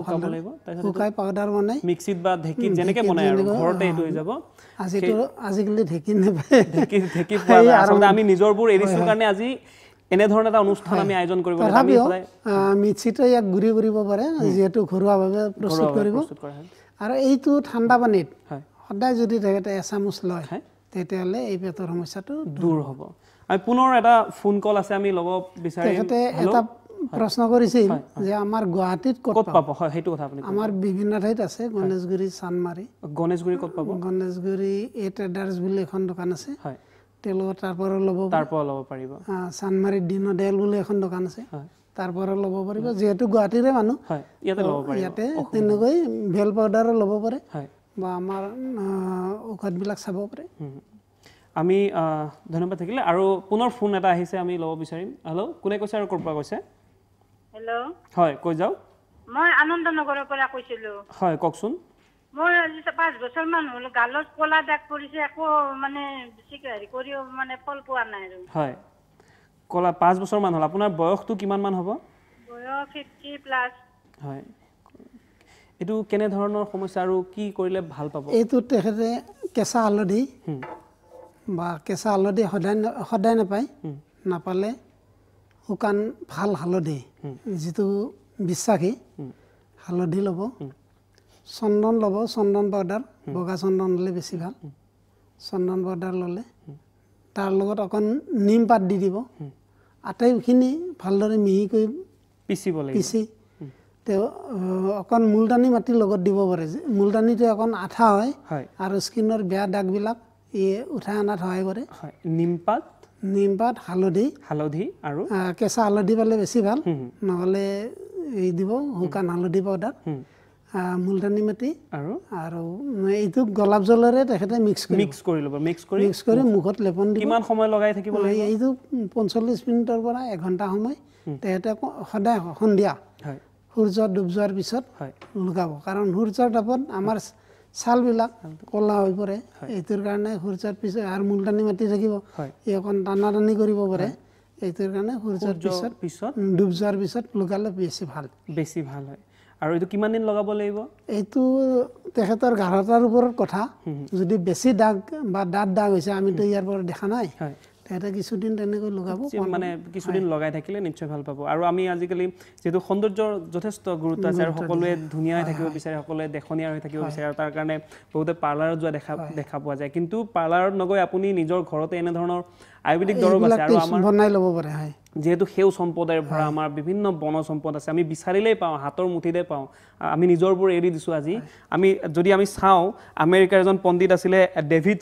শুকাই পাউডাৰ বনাই মিক্সিত বা ঢেঁকীত যেনেকৈ বনাই আৰু ঘৰতে এইটো হৈ যাব আজিকালি ঢেঁকী নাপায় ঢেঁকী পোৱা যায় আচলতে আমি নিজৰবোৰ এৰিছোঁ কাৰণে আজি এনেধৰণৰ এটা অনুষ্ঠান আমি আয়োজন কৰিব তথাপিও মিক্সিতে ইয়াক গুড়ি কৰিব পাৰে যিহেতু ঘৰুৱাভাৱে প্ৰস্তুত কৰিব আৰু এইটো ঠাণ্ডা পানীত সদায় যদি তেখেতে এচামুচ লয় তেতিয়াহ'লে এই পেটৰ সমস্যাটো দূৰ হ'ব আমি পুনৰ এটা ফোন কল আছে আমি ল'ব বিচাৰিম তেখেতে এটা প্ৰশ্ন কৰিছিল যে আমাৰ গুৱাহাটীত ক'ত পাব হয় সেইটো কথা আপুনি আমাৰ বিভিন্ন ঠাইত আছে গণেশগুৰি চানমাৰি গণেশগুৰি ক'ত পাব গণেশগুৰি এ ট্ৰেডাৰ্ছ বুলি এখন দোকান আছে তেওঁলোকে তাৰ পৰা ল'ব পাৰিব চানমাৰিত দীনদয়াল বুলি এখন দোকান আছে তাৰ পৰা ল'ব পাৰিব যিহেতু গুৱাহাটীৰে মানুহ ইয়াতে তেনেকৈ বেল পাউডাৰো ল'ব পাৰে বা আমাৰ ঔষধবিলাক চাব পাৰে আমি ধন্যবাদ থাকিলে আৰু পুনৰ ফোন এটা আহিছে আমি ল'ব বিচাৰিম হেল্ল' কোনে কৈছে আৰু ক'ৰ পৰা কৈছে হেল্ল' হয় কৈ যাওক মই আনন্দনগৰৰ পৰা কৈছিলোঁ হয় কওকচোন মোৰ 5 বছৰমান হ'ল গালত ক'লা দাগ পৰিছে একো মানে হেৰি কৰিও মানে ফল পোৱা নাই আৰু হয় ক'লা 5 বছৰমান হ'ল আপোনাৰ বয়সটো কিমানমান হ'ব বয়স 50 প্লাছ হয় এইটো কেনে ধৰণৰ সমস্যা আৰু কি কৰিলে ভাল পাব এইটো তেখেতে কেঁচা হালধি বা কেঁচা হালধি সদায় নাপালে শুকান ভাল হালধি যিটো বিশ্বাসী হালধি ল'ব চন্দন ল'ব চন্দন পাউডাৰ বগা চন্দন ল'লে বেছি ভাল চন্দন পাউডাৰ ল'লে তাৰ লগত অকণ নিম পাত দি দিব আটাইখিনি ভালদৰে মিহি কৰি পিচি তেওঁ অকণ মুলতানী মাটিৰ লগত দিব পাৰে মুলতানীটো অকণ আঠা হয় আৰু স্কিনৰ বেয়া দাগবিলাক উঠাই অনাত সহায় কৰে নিম পাত হালধি আৰু কেঁচা হালধি পালে বেছি ভাল নহ'লে এই দিব শুকান হালধি পাউডাৰ মুলতানী মাটি আৰু এইটো গোলাপ জলেৰে তেখেতে মিক্স কৰি মুখত লেপন দিব কিমান সময় লগাই থাকিব লাগিব এইটো 45 মিনিটৰ পৰা 1 ঘণ্টা সময় তেখেতে সদায় সন্ধিয়া সূৰ্য ডুব যোৱাৰ পিছত লগাব কাৰণ সূৰ্যৰ তাপত আমাৰ ছালবিলাক ক'লা হৈ পৰে এইটোৰ কাৰণে সূৰ্যৰ পিছত আৰু মুলতানী মাটি থাকিব এই অকণ টানি কৰিব পাৰে এইটোৰ কাৰণে সূৰ্যৰ পিছত ডুব যোৱাৰ পিছত লগালে বেছি ভাল হয় আৰু এইটো কিমান দিন লগাব লাগিব এইটো তেখেতৰ গাঢ়তাৰ ওপৰত কথা যদি বেছি দাগ বা দাগ হৈছে আমিতো ইয়াৰ পৰা দেখা নাই তেখেতে কিছুদিন তেনেকৈ লগাব মানে কিছুদিন লগাই থাকিলে নিশ্চয় ভাল পাব আৰু আমি আজিকালি যেহেতু সৌন্দৰ্যৰ যথেষ্ট গুৰুত্ব আছে আৰু সকলোৱে ধুনীয়া হৈ থাকিব বিচাৰে সকলোৱে দেখনীয়া হৈ থাকিব বিচাৰে আৰু তাৰ কাৰণে বহুতে পাৰ্লাৰত যোৱা দেখা পোৱা যায় কিন্তু পাৰ্লাৰত নগৈ আপুনি নিজৰ ঘৰতে এনেধৰণৰ আয়ুৰ্বেদিক দৰৱ আছে আৰু আমাৰ বনাই ল'ব পাৰে যেহেতু সেউ সম্পদৰ ভৰা আমাৰ বিভিন্ন বনজ সম্পদ আছে আমি বিচাৰিলেই পাওঁ হাতৰ মুঠিতে পাওঁ আমি নিজৰবোৰ এৰি দিছোঁ আজি যদি আমি চাওঁ আমেৰিকাৰ এজন পণ্ডিত আছিলে ডেভিড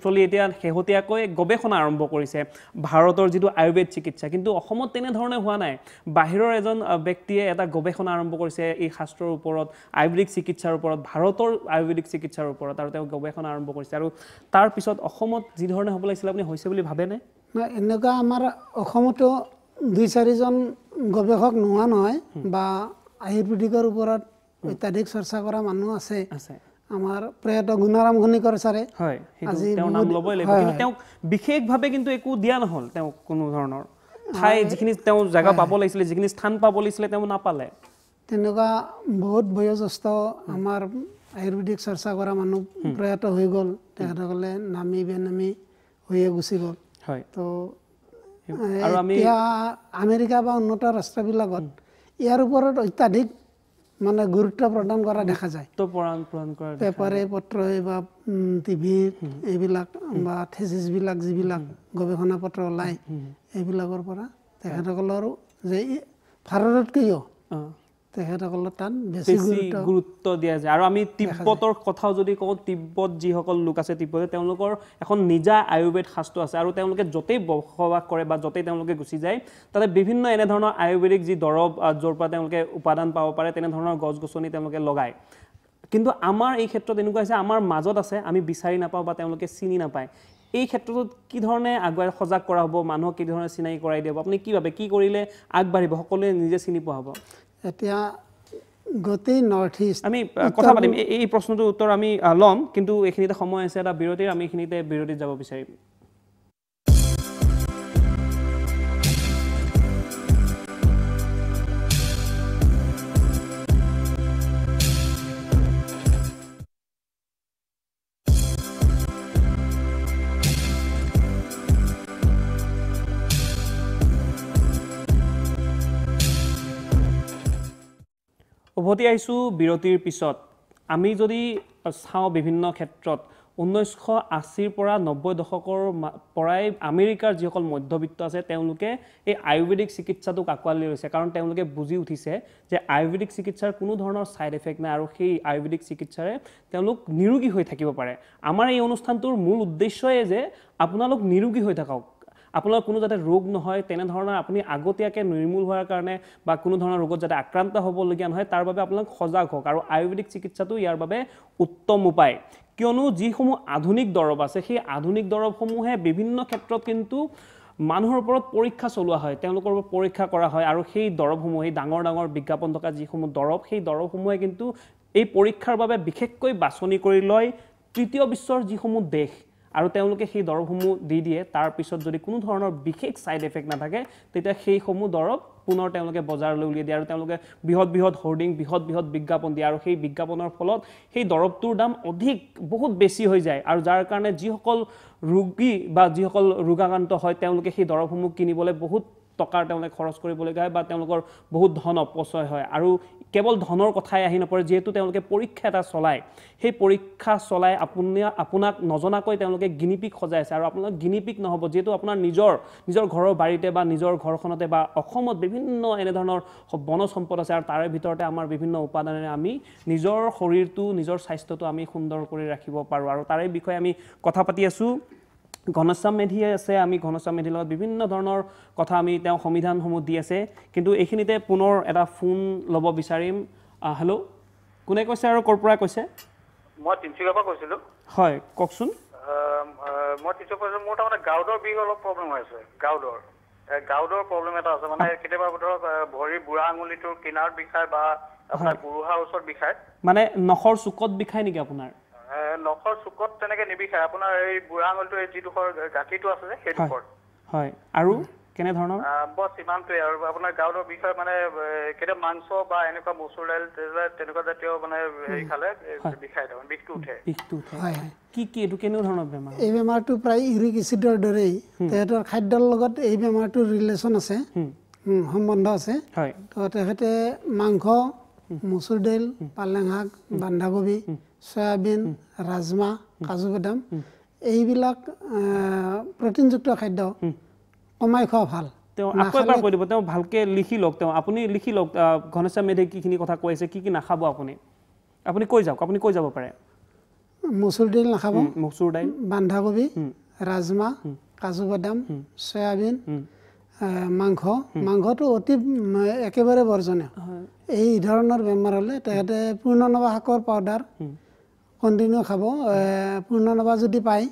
ফ্ৰলিয়ে এতিয়া শেহতীয়াকৈ গৱেষণা আৰম্ভ কৰিছে ভাৰতৰ যিটো আয়ুৰ্বেদ চিকিৎসা কিন্তু অসমত তেনেধৰণে হোৱা নাই বাহিৰৰ এজন ব্যক্তিয়ে এটা গৱেষণা আৰম্ভ কৰিছে এই শাস্ত্ৰৰ ওপৰত আয়ুৰ্বেদিক চিকিৎসাৰ ওপৰত ভাৰতৰ আয়ুৰ্বেদিক চিকিৎসাৰ ওপৰত আৰু তেওঁ গৱেষণা আৰম্ভ কৰিছে আৰু তাৰ পিছত অসমত যি ধৰণে হ'ব লাগিছিল আপুনি হৈছে বুলি ভাবেনে এনেকুৱা আমাৰ অসমতো 2-4জন গৱেষক নোহোৱা নহয় বা আয়ুৰ্বেদিকৰ ওপৰত অত্যাধিক চৰ্চা কৰা মানুহ আছে আমাৰ প্ৰয়াত গুণাৰাম খনিকৰ ছাৰে আজি তেওঁৰ নাম ল'বই লাগিব কিন্তু তেওঁক বিশেষভাৱে কিন্তু একো দিয়া নহ'ল তেওঁ কোনো ধৰণৰ ঠাই যিখিনি তেওঁ জায়গা পাব লাগিছিলে যিখিনি স্থান পাব লাগিছিলে তেওঁ নাপালে তেনেকুৱা বহুত বয়োজ্যেষ্ঠ আমাৰ আয়ুৰ্বেদিক চৰ্চা কৰা মানুহ প্ৰয়াত হৈ গ'ল তেখেতসকলে নামি বেনামি হৈয়ে গুচি গ'ল তো আৰু আমি আমেৰিকা বা উন্নত ৰাষ্ট্ৰবিলাকত ইয়াৰ ওপৰত অত্যাধিক মানে গুৰুত্ব প্ৰদান কৰা দেখা যায় পেপাৰে পত্ৰই বা টিভিত এইবিলাক বা থেচিছবিলাক যিবিলাক গৱেষণা পত্ৰ ওলায় এইবিলাকৰ পৰা তেখেতসকলৰ যে ভাৰততকৈও তেখেতসকলৰ তাত বেছি গুৰুত্ব দিয়া যায় আৰু আমি তিব্বতৰ কথাও যদি কওঁ তিব্বত যিসকল লোক আছে তিব্বতে তেওঁলোকৰ এখন নিজা আয়ুৰ্বেদ শাস্ত্ৰ আছে আৰু তেওঁলোকে য'তেই বসবাস কৰে বা য'তেই তেওঁলোকে গুচি যায় তাতে বিভিন্ন এনেধৰণৰ আয়ুৰ্বেদিক যি দৰৱ য'ৰ পৰা তেওঁলোকে উপাদান পাব পাৰে তেনেধৰণৰ গছ গছনি তেওঁলোকে লগায় কিন্তু আমাৰ এই ক্ষেত্ৰত এনেকুৱা হৈছে আমাৰ মাজত আছে আমি বিচাৰি নাপাওঁ বা তেওঁলোকে চিনি নাপায় এই ক্ষেত্ৰত কি ধৰণে আগুৱাই সজাগ কৰা হ'ব মানুহক কি ধৰণে চিনাকি কৰাই দিব আপুনি কি ভাবে কি কৰিলে আগবাঢ়িব সকলোৱে নিজে চিনি পোৱা হ'ব এতিয়া গোটেই নৰ্থ ইষ্ট আমি কথা পাতিম এই প্ৰশ্নটোৰ উত্তৰ আমি ল'ম কিন্তু এইখিনিতে সময় আছে এটা বিৰতিৰ আমি এইখিনিতে বিৰতিত যাব বিচাৰিম উভতি আহিছোঁ বিৰতিৰ পিছত আমি যদি চাওঁ বিভিন্ন ক্ষেত্ৰত 1980ৰ পৰা 90 দশকৰ পৰাই আমেৰিকাৰ যিসকল মধ্যবিত্ত আছে তেওঁলোকে এই আয়ুৰ্বেদিক চিকিৎসাটোক আঁকোৱালি লৈছে কাৰণ তেওঁলোকে বুজি উঠিছে যে আয়ুৰ্বেদিক চিকিৎসাৰ কোনো ধৰণৰ ছাইড এফেক্ট নাই আৰু সেই আয়ুৰ্বেদিক চিকিৎসাৰে তেওঁলোক নিৰোগী হৈ থাকিব পাৰে আমাৰ এই অনুষ্ঠানটোৰ মূল উদ্দেশ্যই যে আপোনালোক নিৰোগী হৈ থাকক আপোনাৰ কোনো যাতে ৰোগ নহয় তেনেধৰণৰ আপুনি আগতীয়াকৈ নিৰ্মূল হোৱাৰ কাৰণে বা কোনো ধৰণৰ ৰোগত যাতে আক্ৰান্ত হ'বলগীয়া নহয় তাৰ বাবে আপোনালোক সজাগ হওক আৰু আয়ুৰ্বেদিক চিকিৎসাটো ইয়াৰ বাবে উত্তম উপায় কিয়নো যিসমূহ আধুনিক দৰৱ আছে সেই আধুনিক দৰৱসমূহে বিভিন্ন ক্ষেত্ৰত কিন্তু মানুহৰ ওপৰত পৰীক্ষা চলোৱা হয় তেওঁলোকৰ ওপৰত পৰীক্ষা কৰা হয় আৰু সেই দৰৱসমূহ এই ডাঙৰ ডাঙৰ বিজ্ঞাপন থকা যিসমূহ দৰৱ সেই দৰৱসমূহে কিন্তু এই পৰীক্ষাৰ বাবে বিশেষকৈ বাছনি কৰি লয় তৃতীয় বিশ্বৰ যিসমূহ দেশ আৰু তেওঁলোকে সেই দৰৱসমূহ দি দিয়ে তাৰ পিছত যদি কোনো ধৰণৰ বিশেষ সাইড এফেক্ট নাথাকে তেতিয়া সেইসমূহ দৰৱ পুনৰ তেওঁলোকে বজাৰলৈ উলিয়াই দিয়ে আৰু তেওঁলোকে বৃহৎ বৃহৎ হোৰ্ডিং বৃহৎ বিজ্ঞাপন দিয়ে আৰু সেই বিজ্ঞাপনৰ ফলত সেই দৰৱটোৰ দাম অধিক বহুত বেছি হৈ যায় আৰু যাৰ কাৰণে যিসকল ৰোগী বা যিসকল ৰোগাক্ৰান্ত হয় তেওঁলোকে সেই দৰৱসমূহ কিনিবলৈ বহুত টকাৰ তেওঁলোকে খৰচ কৰিবলগীয়া হয় বা তেওঁলোকৰ বহুত ধন অপচয় হয় আৰু কেৱল ধনৰ কথাই আহি নপৰে যেহেতু তেওঁলোকে পৰীক্ষা এটা চলায় সেই পৰীক্ষা চলাই আপোনাক নজনাকৈ তেওঁলোকে গিনিপিক সজাই আছে আৰু আপোনাক গিনিপিক নহ'ব যেহেতু আপোনাৰ নিজৰ ঘৰৰ বাৰীতে বা নিজৰ ঘৰখনতে বা অসমত বিভিন্ন এনেধৰণৰ বনজ সম্পদ আছে আৰু তাৰে ভিতৰতে আমাৰ বিভিন্ন উপাদানেৰে আমি নিজৰ শৰীৰটো নিজৰ স্বাস্থ্যটো আমি সুন্দৰ কৰি ৰাখিব পাৰোঁ আৰু তাৰে বিষয়ে আমি কথা পাতি আছোঁ ঘনশ্যাম মেধিয়ে আছে আমি ঘনশ্যাম মেধিৰ লগত বিভিন্ন ধৰণৰ কথা আমি তেওঁ সংবিধানসমূহ দি আছে কিন্তু এইখিনিতে পুনৰ এটা ফোন ল'ব বিচাৰিম হেল্ল' কোনে কৈছে আৰু ক'ৰ পৰা কৈছে মই তিনিচুকীয়াৰ পৰা কৈছিলোঁ হয় কওকচোন মই তিনিচুকীয়া মোৰ তাৰমানে গাউডৰ বিষ অলপ প্ৰব্লেম হৈ আছে গাউডৰ প্ৰব্লেম এটা আছে মানে কেতিয়াবা ধৰক ভৰিৰ বুঢ়া আঙুলিটোৰ কিনাৰত বিষায় বা আপোনাৰ গুৰুহাৰ ওচৰত বিষায় মানে নখৰ চুকত বিষায় নেকি আপোনাৰ নখৰ চুকত তেনেকে নিবিষায় আপোনাৰ এই বুঢ়া আঙুলিটো এই যিডোখৰ গাঁঠিটো আছে যে সেইডোখৰ হয় আৰু কেনে ধৰণৰ বছ ইমানটোৱে আৰু আপোনাৰ গাউডৰ বিষয়ে মানে কেতিয়াবা মাংস বা এনেকুৱা মচুৰ দাইল তেনেকুৱা জাতীয় মানে হেৰি খালে বিষায় তাৰমানে বিষটো উঠে কি এইটো কেনে ধৰণৰ বেমাৰ এই বেমাৰটো প্ৰায় ইউৰিক এচিডৰ দৰেই তেখেতৰ খাদ্যৰ লগত এই বেমাৰটোৰ ৰিলেশ্যন আছে সম্বন্ধ আছে তো তেখেতে মাংস মচুৰ দাইল পালেং শাক বন্ধাকবি সয়াবিন ৰাজমাহ কাজু বাদাম এইবিলাক প্ৰটিনযুক্ত খাদ্য কমাই খোৱা ভাল তেওঁ আকৌ এবাৰ কৈ দিব তেওঁ ভালকে লিখি লওক তেওঁ আপুনি লিখি লওক ঘনশ্যাম মেধিয়ে কিখিনি কথা কৈ আছে কি নাখাব আপুনি কৈ যাওক আপুনি কৈ যাব পাৰে মচুৰ দাইল নাখাব মচুৰ দাইল বন্ধাকবি ৰাজমাহ কাজু বাদাম সয়াবিন মাংসটো অতি একেবাৰে বৰ্জনীয় এই ধৰণৰ বেমাৰ হ'লে তেখেতে পূৰ্ণনৱা শাকৰ পাউডাৰ কণ্টিনিউ খাব পূৰ্ণনৱা যদি পায়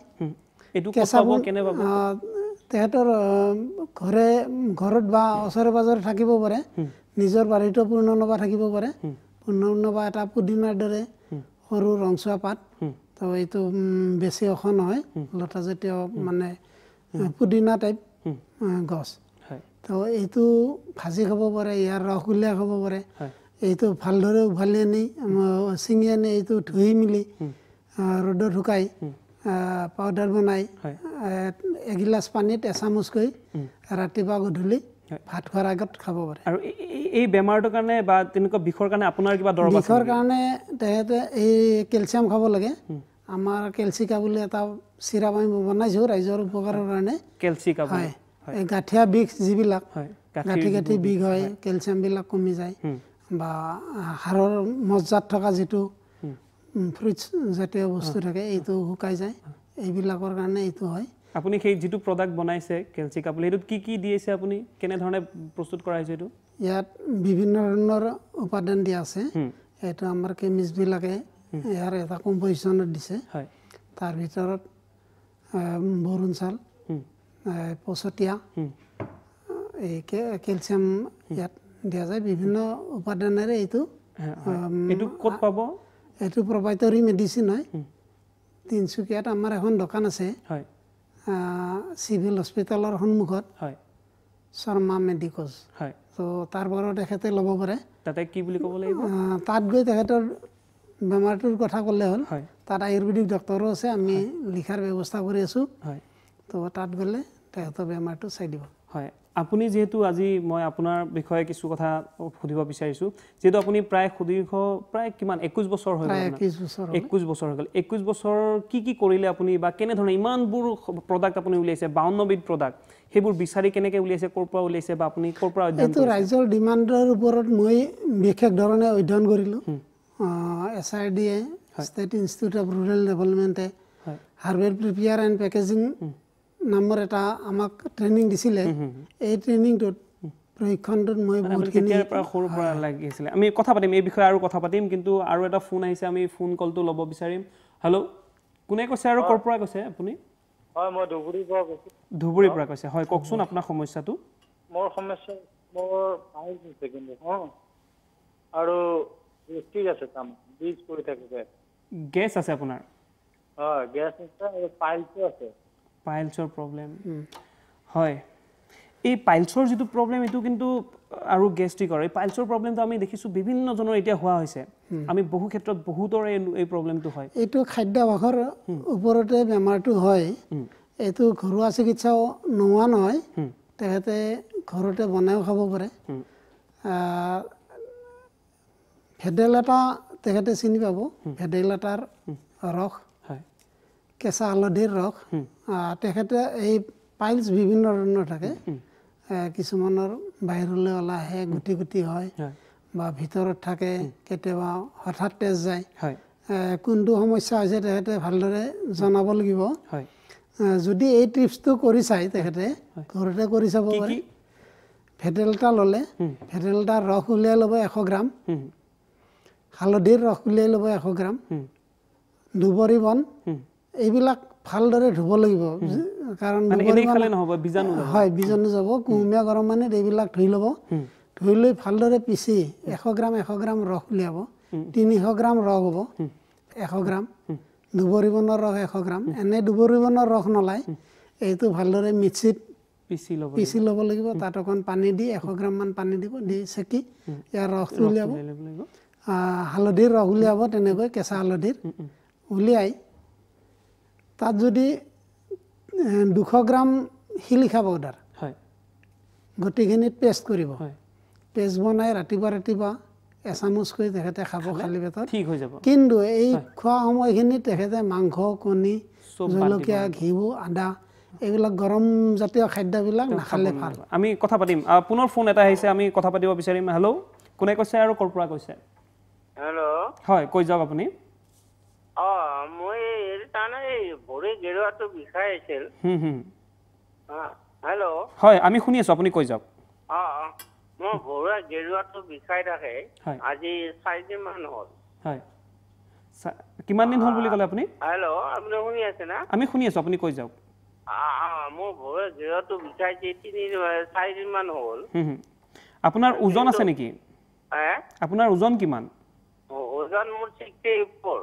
তেখেতৰ ঘৰত বা ওচৰে পাজৰে থাকিব পাৰে নিজৰ বাৰীতো পূৰ্ণনৱা থাকিব পাৰে পূৰ্ণনৱা এটা পুদিনাৰ দৰে সৰু ৰংচুৱা পাত তো এইটো বেছি ওখ নহয় লতাজাতীয় মানে পুদিনা টাইপ গছ তো এইটো ভাজি খাব পাৰে ইয়াৰ ৰস উলিয়াই খাব পাৰে এইটো ভালদৰে উভালি আনি ছিঙি আনি এইটো ধুই মেলি ৰ'দত শুকাই পাউডাৰ বনাই এগিলাচ পানীত এচামুচকৈ ৰাতিপুৱা গধূলি ভাত খোৱাৰ আগত খাব পাৰে আৰু এই বেমাৰটোৰ কাৰণে বা তেনেকুৱা বিষৰ কাৰণে আপোনাৰ কিবা দৰৱ আছে বিষৰ কাৰণে তেখেতে এই কেলছিয়াম খাব লাগে আমাৰ কেলচিকা বুলি এটা চিৰাপ আমি বনাইছোঁ ৰাইজৰ উপকাৰৰ কাৰণে কেলচিকা হয় এই গাঁঠিয়া বিষ যিবিলাক গাঁঠি বিষ হয় কেলছিয়ামবিলাক কমি যায় বা হাড়ৰ মজ্জাত থকা যিটো ফ্ৰুইটছ জাতীয় বস্তু থাকে এইটো শুকাই যায় এইবিলাকৰ কাৰণে এইটো হয় আপুনি সেই যিটো প্ৰডাক্ট বনাইছে কেলচিকা বুলি এইটোত কি দিয়েছে আপুনি কেনেধৰণে প্ৰস্তুত কৰা হৈছে এইটো ইয়াত বিভিন্ন ধৰণৰ উপাদান দিয়া আছে এইটো আমাৰ কেমিষ্টবিলাকে ইয়াৰ এটা কম্পজিশ্যনত দিছে তাৰ ভিতৰত বৰুণ চাউল পচতীয়া এই কেলছিয়াম ইয়াত দিয়া যায় বিভিন্ন উপাদানেৰে এইটো ক'ত পাব এইটো প্ৰভাইটৰী মেডিচিন হয় তিনিচুকীয়াত আমাৰ এখন দোকান আছে চিভিল হস্পিটেলৰ সন্মুখত শৰ্মা মেডিকোজ তো তাৰ পৰা তেখেতে ল'ব পাৰে তাতে কি বুলি ক'ব লাগিব তাত গৈ তেখেতৰ বেমাৰটোৰ কথা ক'লে হ'ল তাত আয়ুৰ্বেদিক ডক্টৰো আছে আমি লিখাৰ ব্যৱস্থা কৰি আছোঁ তো তাত গ'লে তেখেতৰ বেমাৰটো চাই দিব হয় আপুনি যেহেতু আজি মই আপোনাৰ বিষয়ে কিছু কথা সুধিব বিচাৰিছোঁ যেহেতু আপুনি প্ৰায় সুদীৰ্ঘ প্ৰায় কিমান 21 বছৰ হৈ গ'ল 21 বছৰ হৈ গ'ল 21 বছৰ কি কৰিলে আপুনি বা কেনেধৰণে ইমানবোৰ প্ৰডাক্ট আপুনি উলিয়াইছে 52 বিধ প্ৰডাক্ট সেইবোৰ বিচাৰি কেনেকৈ উলিয়াইছে ক'ৰ পৰা উলিয়াইছে বা আপুনি ক'ৰ পৰা অধ্যয়ন কৰিছে এইটো ৰাইজৰ ডিমাণ্ডৰ ওপৰত মই বিশেষ ধৰণে অধ্যয়ন কৰিলোঁ SRDA state institute of rural ডেভেলপমেণ্টে হাৰ্বেল প্ৰিপেয়াৰ এণ্ড পেকেজিং নামৰ এটা আমাক ট্ৰেইনিং দিছিলে এই ট্ৰেইনিংটোত প্ৰশিক্ষণটোত মই বহুতখিনি সৰুৰ পৰা লাগিছিলে আমি কথা পাতিম এই বিষয়ে আৰু কথা পাতিম কিন্তু আৰু এটা ফোন আহিছে আমি ফোন কলটো ল'ব বিচাৰিম হেল্ল' কোনে কৈছে আৰু ক'ৰ পৰা কৈছে আপুনি হয় মই ধুবুৰীৰ পৰা কৈছো ধুবুৰীৰ পৰা কৈছে হয় কওকচোন আপোনাৰ সমস্যাটো মোৰ সমস্যা মোৰ পাইল হৈছে কিন্তু আৰু ঠিক আছে কাম বীজ কৰি থাকে গেছ আছে আপোনাৰ হয় গেছ আছে আৰু পাইলছো আছে পাইলছৰ প্ৰব্লেম হয় এই পাইলছৰ যিটো প্ৰব্লেম এইটো কিন্তু আৰু গেষ্ট্ৰিকৰ এই পাইলছৰ প্ৰব্লেমটো আমি দেখিছোঁ বিভিন্ন জনৰ এতিয়া হোৱা হৈছে আমি বহু ক্ষেত্ৰত বহুতৰ এই প্ৰব্লেমটো হয় এইটো খাদ্যাভ্যাসৰ ওপৰতে বেমাৰটো হয় এইটো ঘৰুৱা চিকিৎসাও নোহোৱা নহয় তেখেতে ঘৰতে বনাইও খাব পাৰে ভেদাইলতা তেখেতে চিনি পাব ভেদাইলতাৰ ৰস কেঁচা হালধিৰ ৰস তেখেতে এই পাইলছ বিভিন্ন ধৰণৰ থাকে কিছুমানৰ বাহিৰলৈ ওলাই আহে গুটি গুটি হয় বা ভিতৰত থাকে কেতিয়াবা হঠাৎ তেজ যায় কোনটো সমস্যা হৈছে তেখেতে ভালদৰে জনাব লাগিব যদি এই টিপছটো কৰি চাই তেখেতে ঘৰতে কৰি চাব পাৰে ভেদাইলতা ল'লে ভেদাইলতাৰ ৰস উলিয়াই ল'ব 100 গ্ৰাম হালধিৰ ৰস উলিয়াই ল'ব 100 গ্ৰাম দুবৰি বন এইবিলাক ভালদৰে ধুব লাগিব কাৰণ হয় বীজাণু যাব কুহুমীয়া গৰম পানীত এইবিলাক ধুই ল'ব ধুই লৈ ভালদৰে পিচি 100 গ্ৰাম ৰস উলিয়াব 300 গ্ৰাম ৰস হ'ব 100 গ্ৰাম দুবৰি বনৰ ৰস 100 গ্ৰাম এনে দুবৰি বনৰ ৰস নলাই এইটো ভালদৰে মিক্সিত পিচি ল'ব লাগিব তাত অকণ পানী দি 100 গ্ৰাম মান পানী দিব দি চেকি ইয়াৰ ৰসটো উলিয়াব হালধিৰ ৰস উলিয়াব তেনেকৈ কেঁচা হালধিৰ উলিয়াই তাত যদি 200 গ্ৰাম শিলিখা পাউডাৰ গোটেইখিনিত পেষ্ট কৰিব পেষ্ট বনাই ৰাতিপুৱা এচামুচ কৰি তেখেতে খাব খালী পেটত ঠিক হৈ যাব কিন্তু এই খোৱা সময়খিনিত তেখেতে মাংস কণী জলকীয়া ঘিউ আদা এইবিলাক গৰম জাতীয় খাদ্যবিলাক নাখালে ভাল আমি কথা পাতিম পুনৰ ফোন এটা আহিছে আমি কথা পাতিব বিচাৰিম হেল্ল' কোনে কৈছে আৰু ক'ৰ পৰা কৈছে হেল্ল' হয় কৈ যাওক আপুনি মই তাৰমানে ভৰি গেৰুৱাটো বিষাই আছিল হেল্ল' হয় আমি শুনি আছো আপুনি কৈ যাওক মোৰ ভৰি গেৰুৱাটো বিষাই থাকে আজি 4 দিন মান হ'ল হয় কিমান দিন হ'ল বুলি ক'লে আপুনি হেল্ল' আপুনি শুনি আছে না আমি শুনি আছো আপুনি কৈ যাওক মোৰ ভৰি গেৰুৱাটো বিষাইছে 4 দিন মান হ'ল আপোনাৰ ওজন আছে নেকি আপোনাৰ ওজন কিমান ওজন মোৰ 64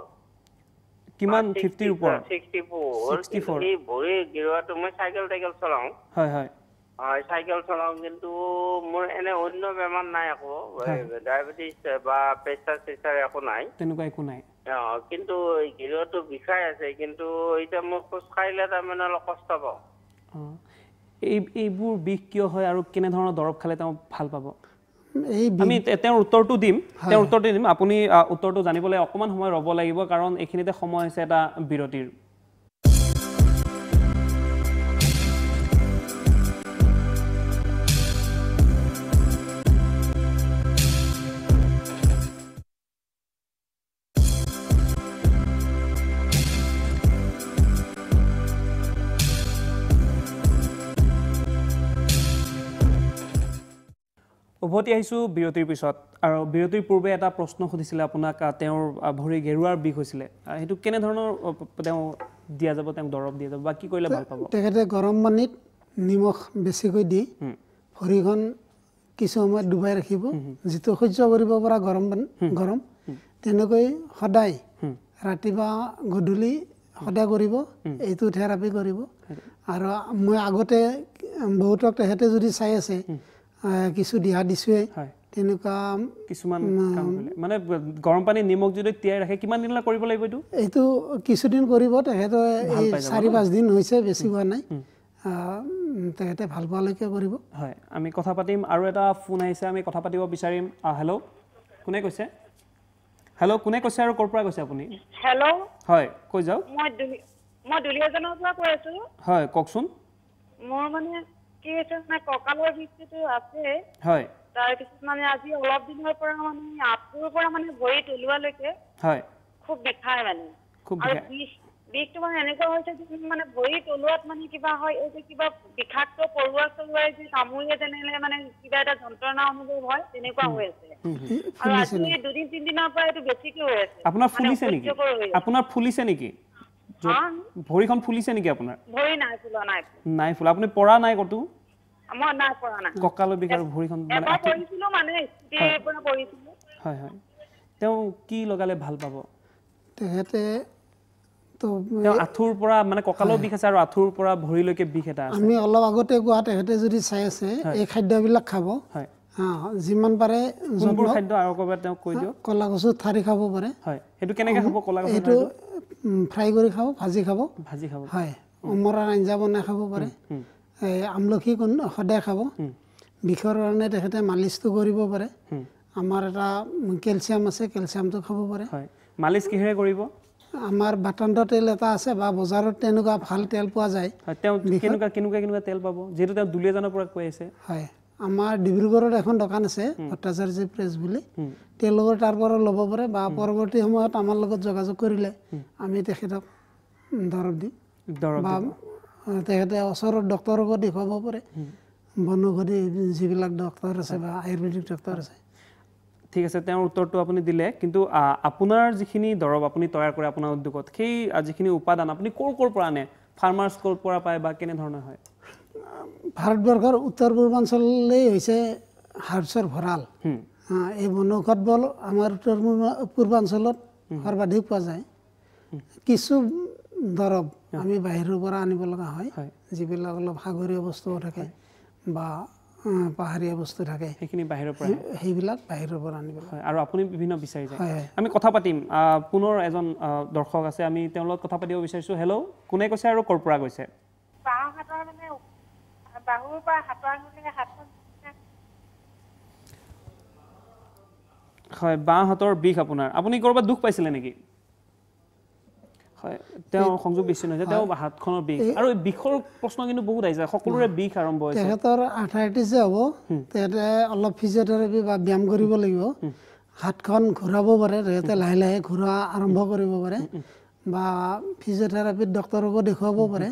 কিমান 50 ওপৰত 64 এই ভৰি গেৰুৱাটো মই চাইকেল চলাওঁ হয় হয় চাইকেল চলাওঁ কিন্তু মোৰ এনে অন্য বেমাৰ নাই আকৌ ডায়েবেটিছ বা প্ৰেছাৰ একো নাই তেনেকুৱা একো নাই কিন্তু গেৰুৱাটো বিষাই আছে কিন্তু এতিয়া মই খোজ কাঢ়িলে তাৰমানে অলপ কষ্ট পাওঁ এইবোৰ বিষ কিয় হয় আৰু কেনেধৰণৰ দৰৱ খালে তেওঁ ভাল পাব আমি তেওঁৰ উত্তৰটো দিম আপুনি উত্তৰটো জানিবলৈ অকণমান সময় ৰ'ব লাগিব কাৰণ এইখিনিতে সময় হৈছে এটা বিৰতিৰ উভতি আহিছোঁ বিৰতিৰ পিছত আৰু বিৰতিৰ পূৰ্বে এটা প্ৰশ্ন সুধিছিলে আপোনাক তেওঁৰ ভৰি গেৰুৱাৰ বিষ হৈছিলে সেইটো কেনেধৰণৰ তেওঁ দিয়া যাব তেওঁক দৰৱ দিয়া যাব বা কি কৰিলে ভাল পাব তেখেতে গৰম পানীত নিমখ বেছিকৈ দি ভৰিখন কিছু সময় ডুবাই ৰাখিব যিটো সহ্য কৰিব পৰা গৰম তেনেকৈ সদায় ৰাতিপুৱা গধূলি সদায় কৰিব এইটো থেৰাপি কৰিব আৰু মই আগতে বহুতক তেখেতে যদি চাই আছে কিছু দিহা দিছোৱে তেনেকুৱা কিছুমান মানে গৰম পানী নিমখ যদি তিয়াই ৰাখে কিমান দিনলৈ কৰিব লাগিব এইটো কিছুদিন কৰিব তেখেতে 4-5 দিন হৈছে বেছি হোৱা নাই তেখেতে ভাল পোৱালৈকে কৰিব হয় আমি কথা পাতিম আৰু এটা ফোন আহিছে আমি কথা পাতিব বিচাৰিম হেল্ল' কোনে কৈছে আৰু ক'ৰ পৰা কৈছে আপুনি হেল্ল' হয় কৈ যাওক মই দুলিয়াজনৰ পৰা কৈ আছো হয় কওকচোন মোৰ মানে কি হৈছে মানে কঁকালৰ বিষটো আছে হয় তাৰপিছত মানে আজি অলপ দিনৰ পৰা মানে আঁঠুৰ পৰা মানে ভৰি তলুৱালৈকে হয় খুব বিষায় মানে আৰু বিষটো মানে এনেকুৱা হৈছে যে মানে ভৰি তলুৱাত মানে কিবা হয় এই যে কিবা বিষাক্ত পৰুৱাই যে কামুৰিলে তেনেহ'লে মানে কিবা এটা যন্ত্ৰণা অনুভৱ হয় তেনেকুৱা হৈ আছে আৰু আজি 2-3 দিনৰ পৰা এইটো বেছিকৈ হৈ আছে আপোনাৰ ফুলিছে নেকি ভৰিখন ফুলিছে নেকি আপোনাৰ ভৰি নাই ফুলা নাই ফুলা আপুনি পৰা নাই কতো মই নাই পৰা নাই কঁকালৰ বিষ আৰু ভৰিখন মানে এবাৰ পৰিছিলো মানে স্কুটিৰ পৰা পৰিছিলো হয় হয় তেওঁ কি লগালে ভাল পাব তেখেতে তো আঁঠুৰ পৰা মানে কঁকালৰ বিষ আছে আৰু আঁঠুৰ পৰা ভৰিলৈকে বিষ এটা আছে আমি অলপ আগতে কোৱা তেখেতে যদি চাই আছে এই খাদ্যবিলাক খাব হয় যিমান পাৰে যোনবোৰ খাদ্য আৰু ক'ৰবাত তেওঁ কৈ দিয়ক কলা কচু ঠাৰি খাব পাৰে হয় সেইটো কেনেকৈ খাব কলা কচু এইটো ফ্ৰাই কৰি খাব ভাজি খাব হয় অমৰাৰ আঞ্জা বনাই খাব পাৰে আমলখি সদায় খাব বিষৰ কাৰণে তেখেতে মালিচটো কৰিব পাৰে আমাৰ এটা কেলছিয়াম আছে কেলছিয়ামটো খাব পাৰে মালিচ কিহেৰে কৰিব আমাৰ বাটান্ত তেল এটা আছে বা বজাৰত তেনেকুৱা ভাল তেল পোৱা যায় তেওঁ কেনেকুৱা তেল পাব যিহেতু তেওঁ দুলীয়াজানৰ পৰা কৈ আছে হয় আমাৰ ডিব্ৰুগড়ত এখন দোকান আছে ভট্টাচাৰ্য প্ৰেছ বুলি তেওঁলোকৰ তাৰ পৰা ল'ব পাৰে বা পৰৱৰ্তী সময়ত আমাৰ লগত যোগাযোগ কৰিলে আমি তেখেতক দৰৱ দিম বা তেখেতে ওচৰৰ ডক্তৰকো দেখুৱাব পাৰে বনৌষধি যিবিলাক ডক্তৰ আছে বা আয়ুৰ্বেদিক ডক্তৰ আছে ঠিক আছে তেওঁৰ উত্তৰটো আপুনি দিলে কিন্তু আপোনাৰ যিখিনি দৰৱ আপুনি তৈয়াৰ কৰে আপোনাৰ উদ্যোগত সেই যিখিনি উপাদান আপুনি ক'ৰ পৰা আনে ফাৰ্মাৰ্ছ ক'ৰ পৰা পায় বা কেনেধৰণৰ হয় ভাৰতবৰ্ষৰ উত্তৰ পূৰ্বাঞ্চলেই হৈছে হাৰ্বছৰ ভঁৰাল এই বনৌষধবোৰ আমাৰ উত্তৰ পূৰ্বাঞ্চলত সৰ্বাধিক পোৱা যায় কিছু দৰৱ আমি বাহিৰৰ পৰা আনিব লগা হয় যিবিলাক অলপ সাগৰীয় বস্তুও থাকে বা পাহাৰীয়া বস্তু থাকে সেইখিনি বাহিৰৰ পৰা সেইবিলাক বাহিৰৰ পৰা আনিব হয় আৰু আপুনি বিভিন্ন বিচাৰি যায় আমি কথা পাতিম পুনৰ এজন দৰ্শক আছে আমি তেওঁৰ লগত কথা পাতিব বিচাৰিছোঁ হেল্ল' কোনে কৈছে আৰু ক'ৰ পৰা কৈছে বাহুৰ পৰা হাতৰ আঙুলিৰে হাতখন হয় বাঁ হাতৰ বিষ আপোনাৰ আপুনি ক'ৰবাত দুখ পাইছিলে নেকি হয় তেওঁ সংযোগ বিচ্ছিন্ন হৈছে তেওঁ হাতখনৰ বিষ আৰু এই বিষৰ প্ৰশ্ন কিন্তু বহুত আহিছে সকলোৰে বিষ আৰম্ভ হৈছে তেখেতৰ আৰ্থ্ৰাইটিছ হ'ব তেখেতে অলপ ফিজিঅ'থেৰাপি বা ব্যায়াম কৰিব লাগিব হাতখন ঘূৰাব পাৰে তেখেতে লাহে লাহে ঘূৰা আৰম্ভ কৰিব পাৰে বা ফিজিঅ'থেৰাপিত ডক্তৰকো দেখুৱাব পাৰে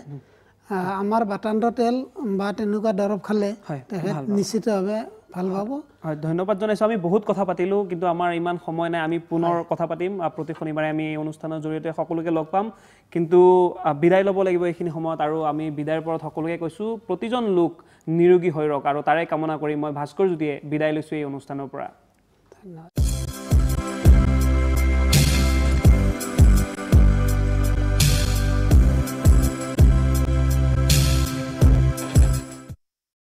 আমাৰ বাটান্ত তেল বা তেনেকুৱা দৰৱ খালে তেখেত নিশ্চিতভাৱে ভাল পাব হয় ধন্যবাদ জনাইছোঁ আমি বহুত কথা পাতিলোঁ কিন্তু আমাৰ ইমান সময় নাই আমি পুনৰ কথা পাতিম প্ৰতি শনিবাৰে আমি এই অনুষ্ঠানৰ জৰিয়তে সকলোকে লগ পাম কিন্তু বিদায় ল'ব লাগিব এইখিনি সময়ত আৰু আমি বিদায়ৰ পৰত সকলোকে কৈছোঁ প্ৰতিজন লোক নিৰোগী হৈ ৰওক আৰু তাৰে কামনা কৰি মই ভাস্কৰ জ্যোতিয়ে বিদায় লৈছোঁ এই অনুষ্ঠানৰ পৰা ধন্যবাদ